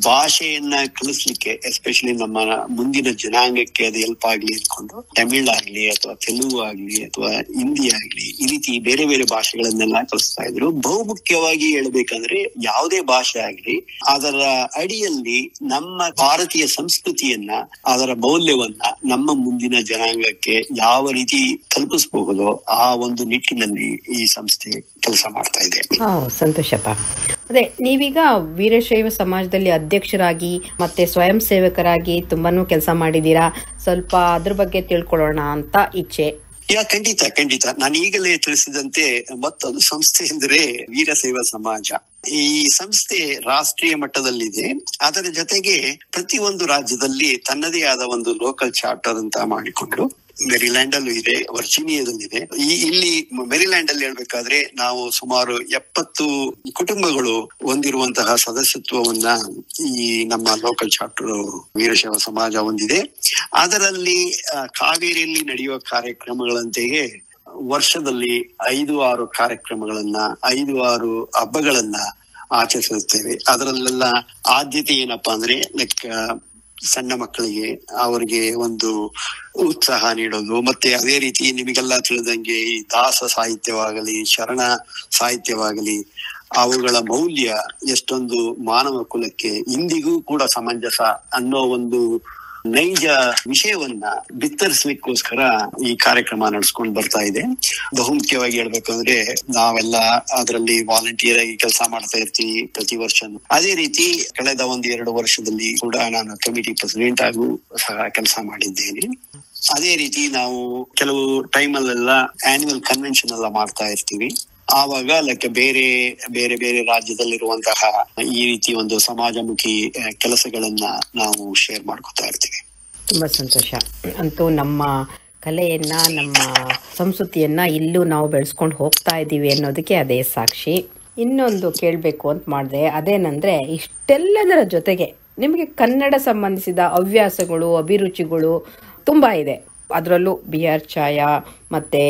ಭಾಷೆಯನ್ನ ಕಲಿಸ್ಲಿಕ್ಕೆ, ಎಸ್ಪೆಷಲಿ ನಮ್ಮ ಮುಂದಿನ ಜನಾಂಗಕ್ಕೆ ಅದು ಹೆಲ್ಪ್ ಆಗ್ಲಿ ಅಂದ್ಕೊಂಡು ತಮಿಳ್ ಆಗ್ಲಿ ಅಥವಾ ತೆಲುಗು ಆಗ್ಲಿ ಅಥವಾ ಹಿಂದಿ ಆಗ್ಲಿ ಈ ರೀತಿ ಬೇರೆ ಬೇರೆ ಭಾಷೆಗಳನ್ನೆಲ್ಲ ಕಲಿಸ್ತಾ ಇದ್ರು. ಬಹುಮುಖ್ಯವಾಗಿ ಹೇಳ್ಬೇಕಂದ್ರೆ ಯಾವುದೇ ಭಾಷೆ ಆಗ್ಲಿ ಅದರ ಅಡಿಯಲ್ಲಿ ನಮ್ಮ ಭಾರತೀಯ ಸಂಸ್ಕೃತಿಯನ್ನ, ಅದರ ಮೌಲ್ಯವನ್ನ ನಮ್ಮ ಮುಂದಿನ ಜನಾಂಗಕ್ಕೆ ಯಾವ ರೀತಿ ತಲುಪಿಸಬಹುದು ಆ ಒಂದು ನಿಟ್ಟಿನಲ್ಲಿ ಈ ಸಂಸ್ಥೆ ಕೆಲಸ ಮಾಡ್ತಾ ಇದೆ. ಸಂತೋಷಪ್ಪ. ಅದೇ ನೀವೀಗ ವೀರಶೈವ ಸಮಾಜದಲ್ಲಿ ಅಧ್ಯಕ್ಷರಾಗಿ ಮತ್ತೆ ಸ್ವಯಂ ಸೇವಕರಾಗಿ ತುಂಬಾನು ಕೆಲಸ ಮಾಡಿದೀರಾ. ಸ್ವಲ್ಪ ಅದ್ರ ಬಗ್ಗೆ ತಿಳ್ಕೊಳ್ಳೋಣ ಅಂತ ಇಚ್ಛೆ. ಖಂಡಿತ. ನಾನು ಈಗಲೇ ತಿಳಿಸಿದಂತೆ ಮತ್ತೊಂದು ಸಂಸ್ಥೆ ಎಂದರೆ ವೀರಶೈವ ಸಮಾಜ. ಈ ಸಂಸ್ಥೆ ರಾಷ್ಟ್ರೀಯ ಮಟ್ಟದಲ್ಲಿದೆ. ಅದರ ಜೊತೆಗೆ ಪ್ರತಿಯೊಂದು ರಾಜ್ಯದಲ್ಲಿ ತನ್ನದೇ ಆದ ಒಂದು ಲೋಕಲ್ ಚಾರ್ಟರ್ ಅಂತ ಮಾಡಿಕೊಂಡು ಮೆರಿಲ್ಯಾಂಡ್ ಅಲ್ಲೂ ಇದೆ, ವರ್ಜೀನಿಯಾದಲ್ಲಿದೆ. ಇಲ್ಲಿ ಮೆರಿಲ್ಯಾಂಡ್ ಅಲ್ಲಿ ಹೇಳ್ಬೇಕಾದ್ರೆ ನಾವು ಸುಮಾರು 70 ಕುಟುಂಬಗಳು ಹೊಂದಿರುವಂತಹ ಸದಸ್ಯತ್ವವನ್ನ ಈ ನಮ್ಮ ಲೋಕಲ್ ಚಾರ್ಟರ್ ವೀರಶೈವ ಸಮಾಜ ಹೊಂದಿದೆ. ಅದರಲ್ಲಿ ಕಾವೇರಿಯಲ್ಲಿ ನಡೆಯುವ ಕಾರ್ಯಕ್ರಮಗಳಂತೆಯೇ ವರ್ಷದಲ್ಲಿ 5-6 ಕಾರ್ಯಕ್ರಮಗಳನ್ನ, 5-6 ಹಬ್ಬಗಳನ್ನ ಆಚರಿಸುತ್ತೇವೆ. ಅದರಲ್ಲೆಲ್ಲ ಆದ್ಯತೆ ಏನಪ್ಪಾ ಅಂದ್ರೆ ಸಣ್ಣ ಮಕ್ಕಳಿಗೆ ಅವರಿಗೆ ಒಂದು ಉತ್ಸಾಹ ನೀಡೋದು, ಮತ್ತೆ ಅದೇ ರೀತಿ ನಿಮಗೆಲ್ಲ ತಿಳಿದಂಗೆ ಈ ದಾಸ ಸಾಹಿತ್ಯವಾಗಲಿ, ಶರಣ ಸಾಹಿತ್ಯವಾಗಲಿ, ಅವುಗಳ ಮೌಲ್ಯ ಎಷ್ಟೊಂದು ಮಾನವ ಕುಲಕ್ಕೆ ಇಂದಿಗೂ ಕೂಡ ಸಮಂಜಸ ಅನ್ನೋ ಒಂದು ನೈಜ ವಿಷಯವನ್ನ ಬಿತ್ತರಿಸಲಿಕ್ಕೋಸ್ಕರ ಈ ಕಾರ್ಯಕ್ರಮ ನಡೆಸ್ಕೊಂಡು ಬರ್ತಾ ಇದೆ. ಬಹುಮುಖ್ಯವಾಗಿ ಹೇಳ್ಬೇಕಂದ್ರೆ ನಾವೆಲ್ಲ ಅದರಲ್ಲಿ ವಾಲಂಟಿಯರ್ ಆಗಿ ಕೆಲಸ ಮಾಡ್ತಾ ಇರ್ತೀವಿ ಪ್ರತಿ ವರ್ಷ. ಅದೇ ರೀತಿ ಕಳೆದ 1-2 ವರ್ಷದಲ್ಲಿ ಕೂಡ ನಾನು ಕಮಿಟಿ ಪ್ರೆಸಿಡೆಂಟ್ ಆಗೂ ಸಹ ಕೆಲಸ ಮಾಡಿದ್ದೇನೆ. ಅದೇ ರೀತಿ ನಾವು ಕೆಲವು ಟೈಮಲ್ಲೆಲ್ಲ ಆನ್ಯುವಲ್ ಕನ್ವೆನ್ಷನ್ ಎಲ್ಲ ಮಾಡ್ತಾ ಇರ್ತೀವಿ. ಆವಾಗ ಬೇರೆ ಬೇರೆ ಬೇರೆ ರಾಜ್ಯದಲ್ಲಿರುವಂತಹ ಈ ರೀತಿ ಒಂದು ಸಮಾಜಮುಖಿ ಕೆಲಸಗಳನ್ನ ನಾವು ಶೇರ್ ಮಾಡ್ಕೊತಾ ಇರ್ತೀವಿ. ತುಂಬಾ ಸಂತೋಷ. ಅಂತೂ ನಮ್ಮ ಕಲೆಯನ್ನ, ನಮ್ಮ ಸಂಸ್ಕೃತಿಯನ್ನ ಇಲ್ಲೂ ನಾವು ಬೆಳೆಸ್ಕೊಂಡು ಹೋಗ್ತಾ ಇದ್ದೀವಿ ಅನ್ನೋದಕ್ಕೆ ಅದೇ ಸಾಕ್ಷಿ. ಇನ್ನೊಂದು ಕೇಳಬೇಕು ಅಂತ ಮಾಡಿದೆ, ಅದೇನಂದ್ರೆ ಇಷ್ಟೆಲ್ಲದರ ಜೊತೆಗೆ ನಿಮಗೆ ಕನ್ನಡ ಸಂಬಂಧಿಸಿದ ಹವ್ಯಾಸಗಳು, ಅಭಿರುಚಿಗಳು ತುಂಬಾ ಇದೆ. ಅದರಲ್ಲೂ BR ಛಾಯಾ ಮತ್ತೆ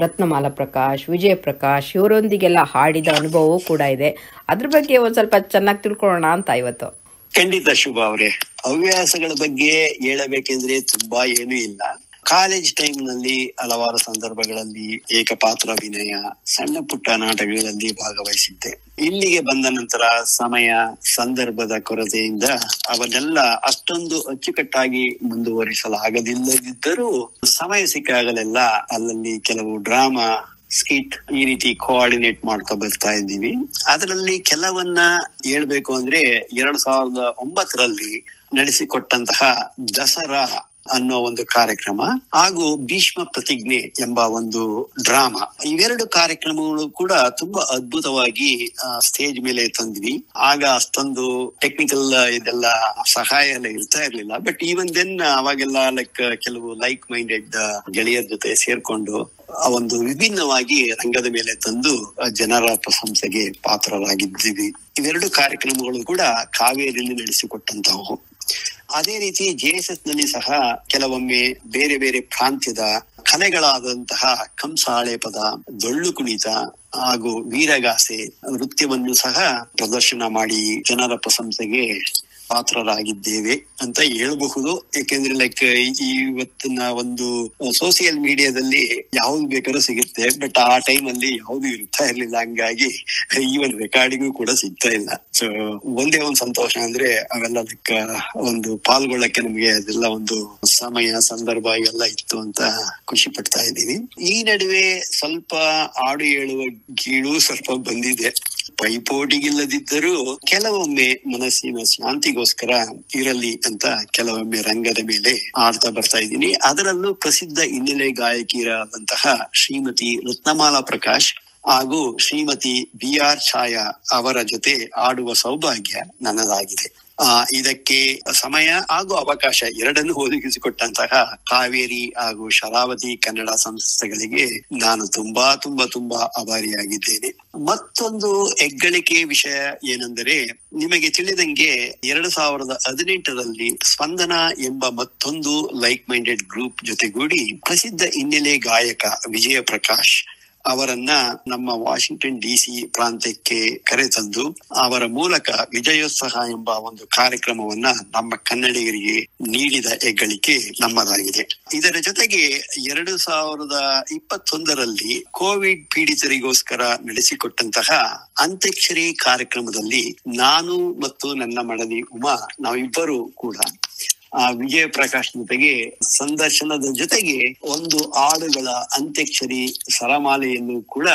ರತ್ನಮಾಲಾ ಪ್ರಕಾಶ್, ವಿಜಯ ಪ್ರಕಾಶ್ ಇವರೊಂದಿಗೆಲ್ಲ ಹಾಡಿದ ಅನುಭವವೂ ಕೂಡ ಇದೆ. ಅದ್ರ ಬಗ್ಗೆ ಒಂದ್ ಸ್ವಲ್ಪ ಚೆನ್ನಾಗಿ ತಿಳ್ಕೊಳ್ಳೋಣ ಅಂತ ಇವತ್ತು. ಖಂಡಿತ ಶುಭ ಅವರೇ. ಹವ್ಯಾಸಗಳ ಬಗ್ಗೆ ಹೇಳಬೇಕೆಂದ್ರೆ ತುಂಬಾ ಏನೂ ಇಲ್ಲ. ಕಾಲೇಜ್ ಟೈಮ್ ನಲ್ಲಿ ಹಲವಾರು ಸಂದರ್ಭಗಳಲ್ಲಿ ಏಕಪಾತ್ರ ಅಭಿನಯ, ಸಣ್ಣ ಪುಟ್ಟ ನಾಟಕಗಳಲ್ಲಿ ಭಾಗವಹಿಸಿದ್ದೆ. ಇಲ್ಲಿಗೆ ಬಂದ ನಂತರ ಸಮಯ ಸಂದರ್ಭದ ಕೊರತೆಯಿಂದ ಅವನ್ನೆಲ್ಲ ಅಷ್ಟೊಂದು ಅಚ್ಚುಕಟ್ಟಾಗಿ ಮುಂದುವರಿಸಲಾಗದಿಲ್ಲದಿದ್ದರೂ ಸಮಯ ಸಿಕ್ಕಾಗಲೆಲ್ಲ ಅಲ್ಲಲ್ಲಿ ಕೆಲವು ಡ್ರಾಮಾ, ಸ್ಕಿಟ್ ಈ ರೀತಿ ಕೋಆರ್ಡಿನೇಟ್ ಮಾಡ್ತಾ ಬರ್ತಾ ಇದ್ದೀವಿ. ಅದರಲ್ಲಿ ಕೆಲವನ್ನ ಹೇಳ್ಬೇಕು ಅಂದ್ರೆ 2009ರಲ್ಲಿ ನಡೆಸಿಕೊಟ್ಟಂತಹ ದಸರಾ ಅನ್ನೋ ಒಂದು ಕಾರ್ಯಕ್ರಮ ಹಾಗೂ ಭೀಷ್ಮ ಪ್ರತಿಜ್ಞೆ ಎಂಬ ಒಂದು ಡ್ರಾಮಾ, ಇವೆರಡು ಕಾರ್ಯಕ್ರಮಗಳು ಕೂಡ ತುಂಬಾ ಅದ್ಭುತವಾಗಿ ಸ್ಟೇಜ್ ಮೇಲೆ ತಂದ್ವಿ. ಆಗ ಅಷ್ಟೊಂದು ಟೆಕ್ನಿಕಲ್ ಇದೆಲ್ಲ ಸಹಾಯ ಎಲ್ಲ ಇರ್ತಾ ಇರ್ಲಿಲ್ಲ. ಬಟ್ ಈವನ್ ದೆನ್ ಅವಾಗೆಲ್ಲ ಕೆಲವು ಲೈಕ್ ಮೈಂಡೆಡ್ ಗೆಳೆಯರ ಜೊತೆ ಸೇರ್ಕೊಂಡು ಆ ಒಂದು ವಿಭಿನ್ನವಾಗಿ ರಂಗದ ಮೇಲೆ ತಂದು ಜನರ ಪ್ರಶಂಸೆಗೆ ಪಾತ್ರರಾಗಿದ್ದೀವಿ. ಇವೆರಡು ಕಾರ್ಯಕ್ರಮಗಳು ಕೂಡ ಕಾವೇರಿಯಲ್ಲಿ ನಡೆಸಿಕೊಟ್ಟಂತವು. ಅದೇ ರೀತಿ JSS ನಲ್ಲಿ ಸಹ ಕೆಲವೊಮ್ಮೆ ಬೇರೆ ಬೇರೆ ಪ್ರಾಂತ್ಯದ ಕಲೆಗಳಾದಂತಹ ಕಂಸಾಳೆ ಪದ, ಡೊಳ್ಳು ಕುಣಿತ ಹಾಗೂ ವೀರಗಾಸೆ ನೃತ್ಯವನ್ನು ಸಹ ಪ್ರದರ್ಶನ ಮಾಡಿ ಜನರ ಪ್ರಶಂಸೆಗೆ ಪಾತ್ರರಾಗಿದ್ದೇವೆ ಅಂತ ಹೇಳ್ಬಹುದು. ಯಾಕೆಂದ್ರೆ ಇವತ್ತಿನ ಒಂದು ಸೋಷಿಯಲ್ ಮೀಡಿಯಾದಲ್ಲಿ ಯಾವ್ದು ಬೇಕಾದ್ರೂ ಸಿಗುತ್ತೆ, ಬಟ್ ಆ ಟೈಮ್ ಅಲ್ಲಿ ಯಾವ್ದು ಇರ್ತಾ ಇರ್ಲಿಲ್ಲ. ಹಂಗಾಗಿ ಈವನ್ ರೆಕಾರ್ಡಿಂಗು ಕೂಡ ಸಿಗ್ತಾ ಇಲ್ಲ. ಸೊ ಒಂದೇ ಒಂದು ಸಂತೋಷ ಅಂದ್ರೆ ಅವೆಲ್ಲ ಒಂದು ಪಾಲ್ಗೊಳ್ಳಕ್ಕೆ ನಮ್ಗೆ ಅದೆಲ್ಲ ಒಂದು ಸಮಯ ಸಂದರ್ಭ ಎಲ್ಲ ಇತ್ತು ಅಂತ ಖುಷಿ ಪಡ್ತಾ ಇದ್ದೀವಿ. ಈ ನಡುವೆ ಸ್ವಲ್ಪ ಹಾಡು ಹೇಳುವ ಗೀಳು ಸ್ವಲ್ಪ ಬಂದಿದೆ. ಪೈಪೋಟಿಗಿಲ್ಲದಿದ್ದರೂ ಕೆಲವೊಮ್ಮೆ ಮನಸ್ಸಿನ ಶಾಂತಿಗೋಸ್ಕರ ಇರಲಿ ಅಂತ ಕೆಲವೊಮ್ಮೆ ರಂಗದ ಮೇಲೆ ಆಡ್ತಾ ಬರ್ತಾ ಇದ್ದೀನಿ. ಅದರಲ್ಲೂ ಪ್ರಸಿದ್ಧ ಹಿನ್ನೆಲೆ ಗಾಯಕಿಯರಾದಂತಹ ಶ್ರೀಮತಿ ರತ್ನಮಾಲಾ ಪ್ರಕಾಶ್ ಹಾಗೂ ಶ್ರೀಮತಿ BR ಛಾಯಾ ಅವರ ಜೊತೆ ಆಡುವ ಸೌಭಾಗ್ಯ ನನ್ನದಾಗಿದೆ. ಇದಕ್ಕೆ ಸಮಯ ಹಾಗೂ ಅವಕಾಶ ಎರಡನ್ನು ಒದಗಿಸಿಕೊಟ್ಟಂತಹ ಕಾವೇರಿ ಹಾಗೂ ಶರಾವತಿ ಕನ್ನಡ ಸಂಸ್ಥೆಗಳಿಗೆ ನಾನು ತುಂಬಾ ತುಂಬಾ ತುಂಬಾ ಆಭಾರಿಯಾಗಿದ್ದೇನೆ. ಮತ್ತೊಂದು ಹೆಗ್ಗಳಿಕೆ ವಿಷಯ ಏನೆಂದರೆ, ನಿಮಗೆ ತಿಳಿದಂಗೆ 2018ರಲ್ಲಿ ಸ್ಪಂದನ ಎಂಬ ಮತ್ತೊಂದು ಲೈಕ್ ಮೈಂಡೆಡ್ ಗ್ರೂಪ್ ಜೊತೆಗೂಡಿ ಪ್ರಸಿದ್ಧ ಹಿನ್ನೆಲೆ ಗಾಯಕ ವಿಜಯ ಪ್ರಕಾಶ್ ಅವರನ್ನ ನಮ್ಮ ವಾಷಿಂಗ್ಟನ್ DC ಪ್ರಾಂತ್ಯಕ್ಕೆ ಕರೆತಂದು ಅವರ ಮೂಲಕ ವಿಜಯೋತ್ಸವ ಎಂಬ ಒಂದು ಕಾರ್ಯಕ್ರಮವನ್ನ ನಮ್ಮ ಕನ್ನಡಿಗರಿಗೆ ನೀಡಿದ ಹೆಗ್ಗಳಿಕೆ ನಮ್ಮದಾಗಿದೆ. ಇದರ ಜೊತೆಗೆ 2021ರಲ್ಲಿ ಕೋವಿಡ್ ಪೀಡಿತರಿಗೋಸ್ಕರ ನಡೆಸಿಕೊಟ್ಟಂತಹ ಅಂತ್ಯಾಕ್ಷರಿ ಕಾರ್ಯಕ್ರಮದಲ್ಲಿ ನಾನು ಮತ್ತು ನನ್ನ ಮಡದಿ ಉಮಾ ನಾವಿಬ್ಬರು ಕೂಡ ವಿಜಯ ಪ್ರಕಾಶ್ ಜೊತೆಗೆ ಸಂದರ್ಶನದ ಜೊತೆಗೆ ಒಂದು ಹಾಡುಗಳ ಅಂತ್ಯಾಕ್ಷರಿ ಸರಮಾಲೆಯನ್ನು ಕೂಡ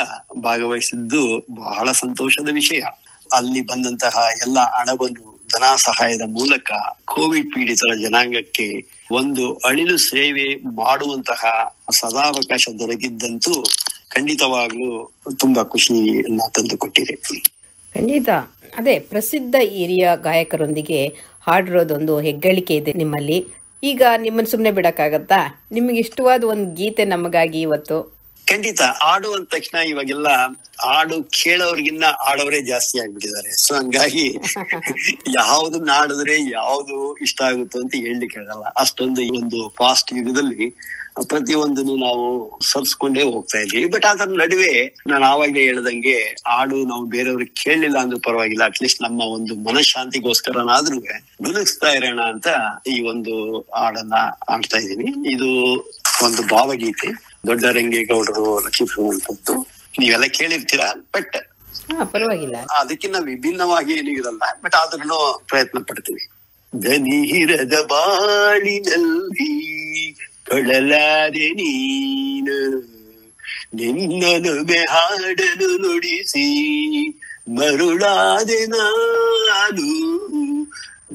ಭಾಗವಹಿಸಿದ್ದು ಬಹಳ ಸಂತೋಷದ ವಿಷಯ. ಅಲ್ಲಿ ಬಂದಂತಹ ಎಲ್ಲ ಹಣವನ್ನು ಧನ ಸಹಾಯದ ಮೂಲಕ ಕೋವಿಡ್ ಪೀಡಿತರ ಜನಾಂಗಕ್ಕೆ ಒಂದು ಅಳಿಲು ಸೇವೆ ಮಾಡುವಂತಹ ಸದಾವಕಾಶ ದೊರಕಿದ್ದಂತೂ ಖಂಡಿತವಾಗ್ಲೂ ತುಂಬಾ ಖುಷಿಯನ್ನ ತಂದುಕೊಟ್ಟಿದೆ. ಖಂಡಿತ. ಅದೇ ಪ್ರಸಿದ್ಧ ಹಿರಿಯ ಗಾಯಕರೊಂದಿಗೆ ಹಾಡಿರೋದೊಂದು ಹೆಗ್ಗಳಿಕೆ ಇದೆ ನಿಮ್ಮಲ್ಲಿ. ಈಗ ನಿಮ್ಮನ್ನು ಸುಮ್ಮನೆ ಬಿಡಕ್ಕಾಗತ್ತಾ? ನಿಮ್ಗೆ ಇಷ್ಟವಾದ ಒಂದು ಗೀತೆ ನಮಗಾಗಿ ಇವತ್ತು. ಖಂಡಿತ. ಹಾಡು ಅಂದ ತಕ್ಷಣ ಇವಾಗೆಲ್ಲ ಹಾಡು ಕೇಳೋರ್ಗಿನ್ನ ಆಡೋರೇ ಜಾಸ್ತಿ ಆಗ್ಬಿಟ್ಟಿದ್ದಾರೆ. ಸೊ ಹಂಗಾಗಿ ಯಾವ್ದನ್ನ ಆಡಿದ್ರೆ ಯಾವ್ದು ಇಷ್ಟ ಆಗುತ್ತೋ ಅಂತ ಹೇಳಲಿಕ್ಕೆ ಆಗಲ್ಲ. ಅಷ್ಟೊಂದು ಈ ಒಂದು ಫಾಸ್ಟ್ ಯುಗದಲ್ಲಿ ಪ್ರತಿಯೊಂದನ್ನು ನಾವು ಸರ್ಸ್ಕೊಂಡೇ ಹೋಗ್ತಾ ಇದ್ವಿ. ಬಟ್ ಅದರ ನಡುವೆ ನಾನು ಆವಾಗಲೇ ಹೇಳ್ದಂಗೆ ಹಾಡು ನಾವು ಬೇರೆಯವ್ರಿಗೆ ಕೇಳಲಿಲ್ಲ ಅಂದ್ರೂ ಪರವಾಗಿಲ್ಲ, ಅಟ್ಲೀಸ್ಟ್ ನಮ್ಮ ಒಂದು ಮನಃಶಾಂತಿಗೋಸ್ಕರನಾದ್ರೂ ನುಡಿಸ್ತಾ ಇರೋಣ ಅಂತ ಈ ಒಂದು ಹಾಡನ್ನ ಆಡ್ತಾ ಇದ್ದೀನಿ. ಇದು ಒಂದು ಭಾವಗೀತೆ, ದೊಡ್ಡ ರಂಗೇಗೌಡರು ರಚಿಸುವಂತದ್ದು. ನೀವೆಲ್ಲ ಕೇಳಿರ್ತೀರಾ, ಬಟ್ ಪರವಾಗಿಲ್ಲ, ಅದಕ್ಕಿಂತ ವಿಭಿನ್ನವಾಗಿ ಏನೂ ಇರಲ್ಲ. ಬಟ್ ಆದ್ರೂ ಪ್ರಯತ್ನ ಪಡ್ತೀವಿ. ದನಿಹಿರದ ಬಾಳಿನಲ್ಲಿ ಕಳಲಾದೆ ನೀನು, ನಿನ್ನೊಲುಮೆ ಹಾಡಲು ನುಡಿಸಿ ಮರುಳಾದೆ ನಾನು.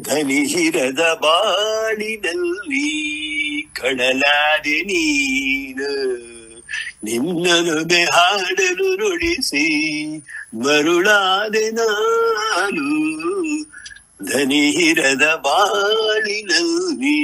ಧನಿಹಿರದ ಬಾಳಿನಲ್ಲಿ ಕಳಲಾದೆ ನೀನು, ನಿನ್ನೊಲುಮೆ ಹಾಡಲು ನುಡಿಸಿ ಮರುಳಾದೆ ನಾನು. ಧನಿಹಿರದ ಬಾಳಿನಲ್ಲಿ.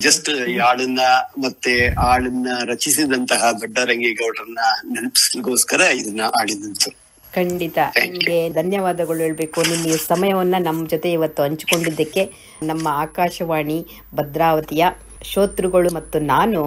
ಜಸ್ಟ್ ಈ ಹಾಡನ್ನ ಮತ್ತೆ ಹಾಡನ್ನ ರಚಿಸಿದಂತಹ ದೊಡ್ಡರಂಗೇಗೌಡರನ್ನ ನೆನಪಿಸ್ಲಿಗೋಸ್ಕರ ಇದನ್ನ ಹಾಡಿದಂತು. ಖಂಡಿತ ನಿಮಗೆ ಧನ್ಯವಾದಗಳು ಹೇಳಬೇಕು. ನಿಮ್ಮ ಈ ಸಮಯವನ್ನ ನಮ್ಮ ಜೊತೆ ಇವತ್ತು ಹಂಚಿಕೊಂಡಿದ್ದಕ್ಕೆ ನಮ್ಮ ಆಕಾಶವಾಣಿ ಭದ್ರಾವತಿಯ ಶ್ರೋತೃಗಳು ಮತ್ತು ನಾನು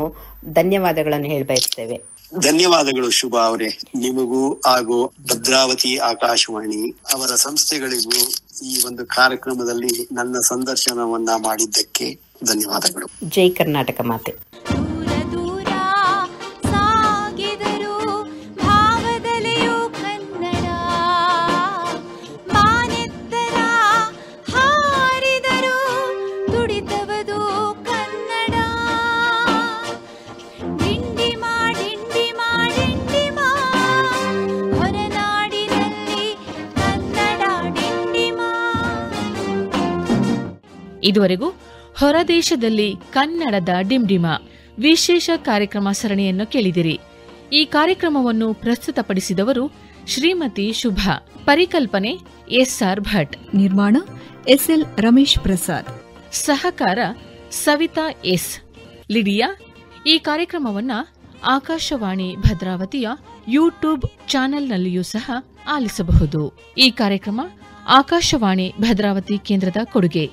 ಧನ್ಯವಾದಗಳನ್ನು ಹೇಳಬಯಸ್ತೇವೆ. ಧನ್ಯವಾದಗಳು ಶುಭಾ ಅವರೇ. ನಿಮಗೂ ಹಾಗೂ ಭದ್ರಾವತಿ ಆಕಾಶವಾಣಿ ಅವರ ಸಂಸ್ಥೆಗಳಿಗೂ ಈ ಒಂದು ಕಾರ್ಯಕ್ರಮದಲ್ಲಿ ನನ್ನ ಸಂದರ್ಶನವನ್ನ ಮಾಡಿದ್ದಕ್ಕೆ ಧನ್ಯವಾದಗಳು. ಜೈ ಕರ್ನಾಟಕ ಮಾತೆ. ದೂರ ದೂರ ಸಾಗಿದರು ಭಾವದಲೆಯೂ ಕನ್ನಡ, ಮಾನೆತ್ತರ ಹಾರಿದರು ತುಡಿತವದು ಕನ್ನಡ. ಡಿಂಡಿಮ ಡಿಂಡಿಮ ಡಿಂಡಿಮ ಹೊರನಾಡಿನಲ್ಲಿ ಕನ್ನಡ ಡಿಂಡಿಮ. ಇದುವರೆಗೂ ಹೊರದೇಶದಲ್ಲಿ ಕನ್ನಡದ ಡಿಂಡಿಮ ವಿಶೇಷ ಕಾರ್ಯಕ್ರಮ ಸರಣಿಯನ್ನು ಕೇಳಿದಿರಿ. ಈ ಕಾರ್ಯಕ್ರಮವನ್ನು ಪ್ರಸ್ತುತಪಡಿಸಿದವರು ಶ್ರೀಮತಿ ಶುಭಾ. ಪರಿಕಲ್ಪನೆ ಎಸ್ಆರ್ ಭಟ್. ನಿರ್ಮಾಣ ಎಸ್ಎಲ್ ರಮೇಶ್ ಪ್ರಸಾದ್. ಸಹಕಾರ ಸವಿತಾ ಎಸ್. ಲಿಡಿಯಾ. ಈ ಕಾರ್ಯಕ್ರಮವನ್ನು ಆಕಾಶವಾಣಿ ಭದ್ರಾವತಿಯ ಯೂಟ್ಯೂಬ್ ಚಾನೆಲ್ನಲ್ಲಿಯೂ ಸಹ ಆಲಿಸಬಹುದು. ಈ ಕಾರ್ಯಕ್ರಮ ಆಕಾಶವಾಣಿ ಭದ್ರಾವತಿ ಕೇಂದ್ರದ ಕೊಡುಗೆ.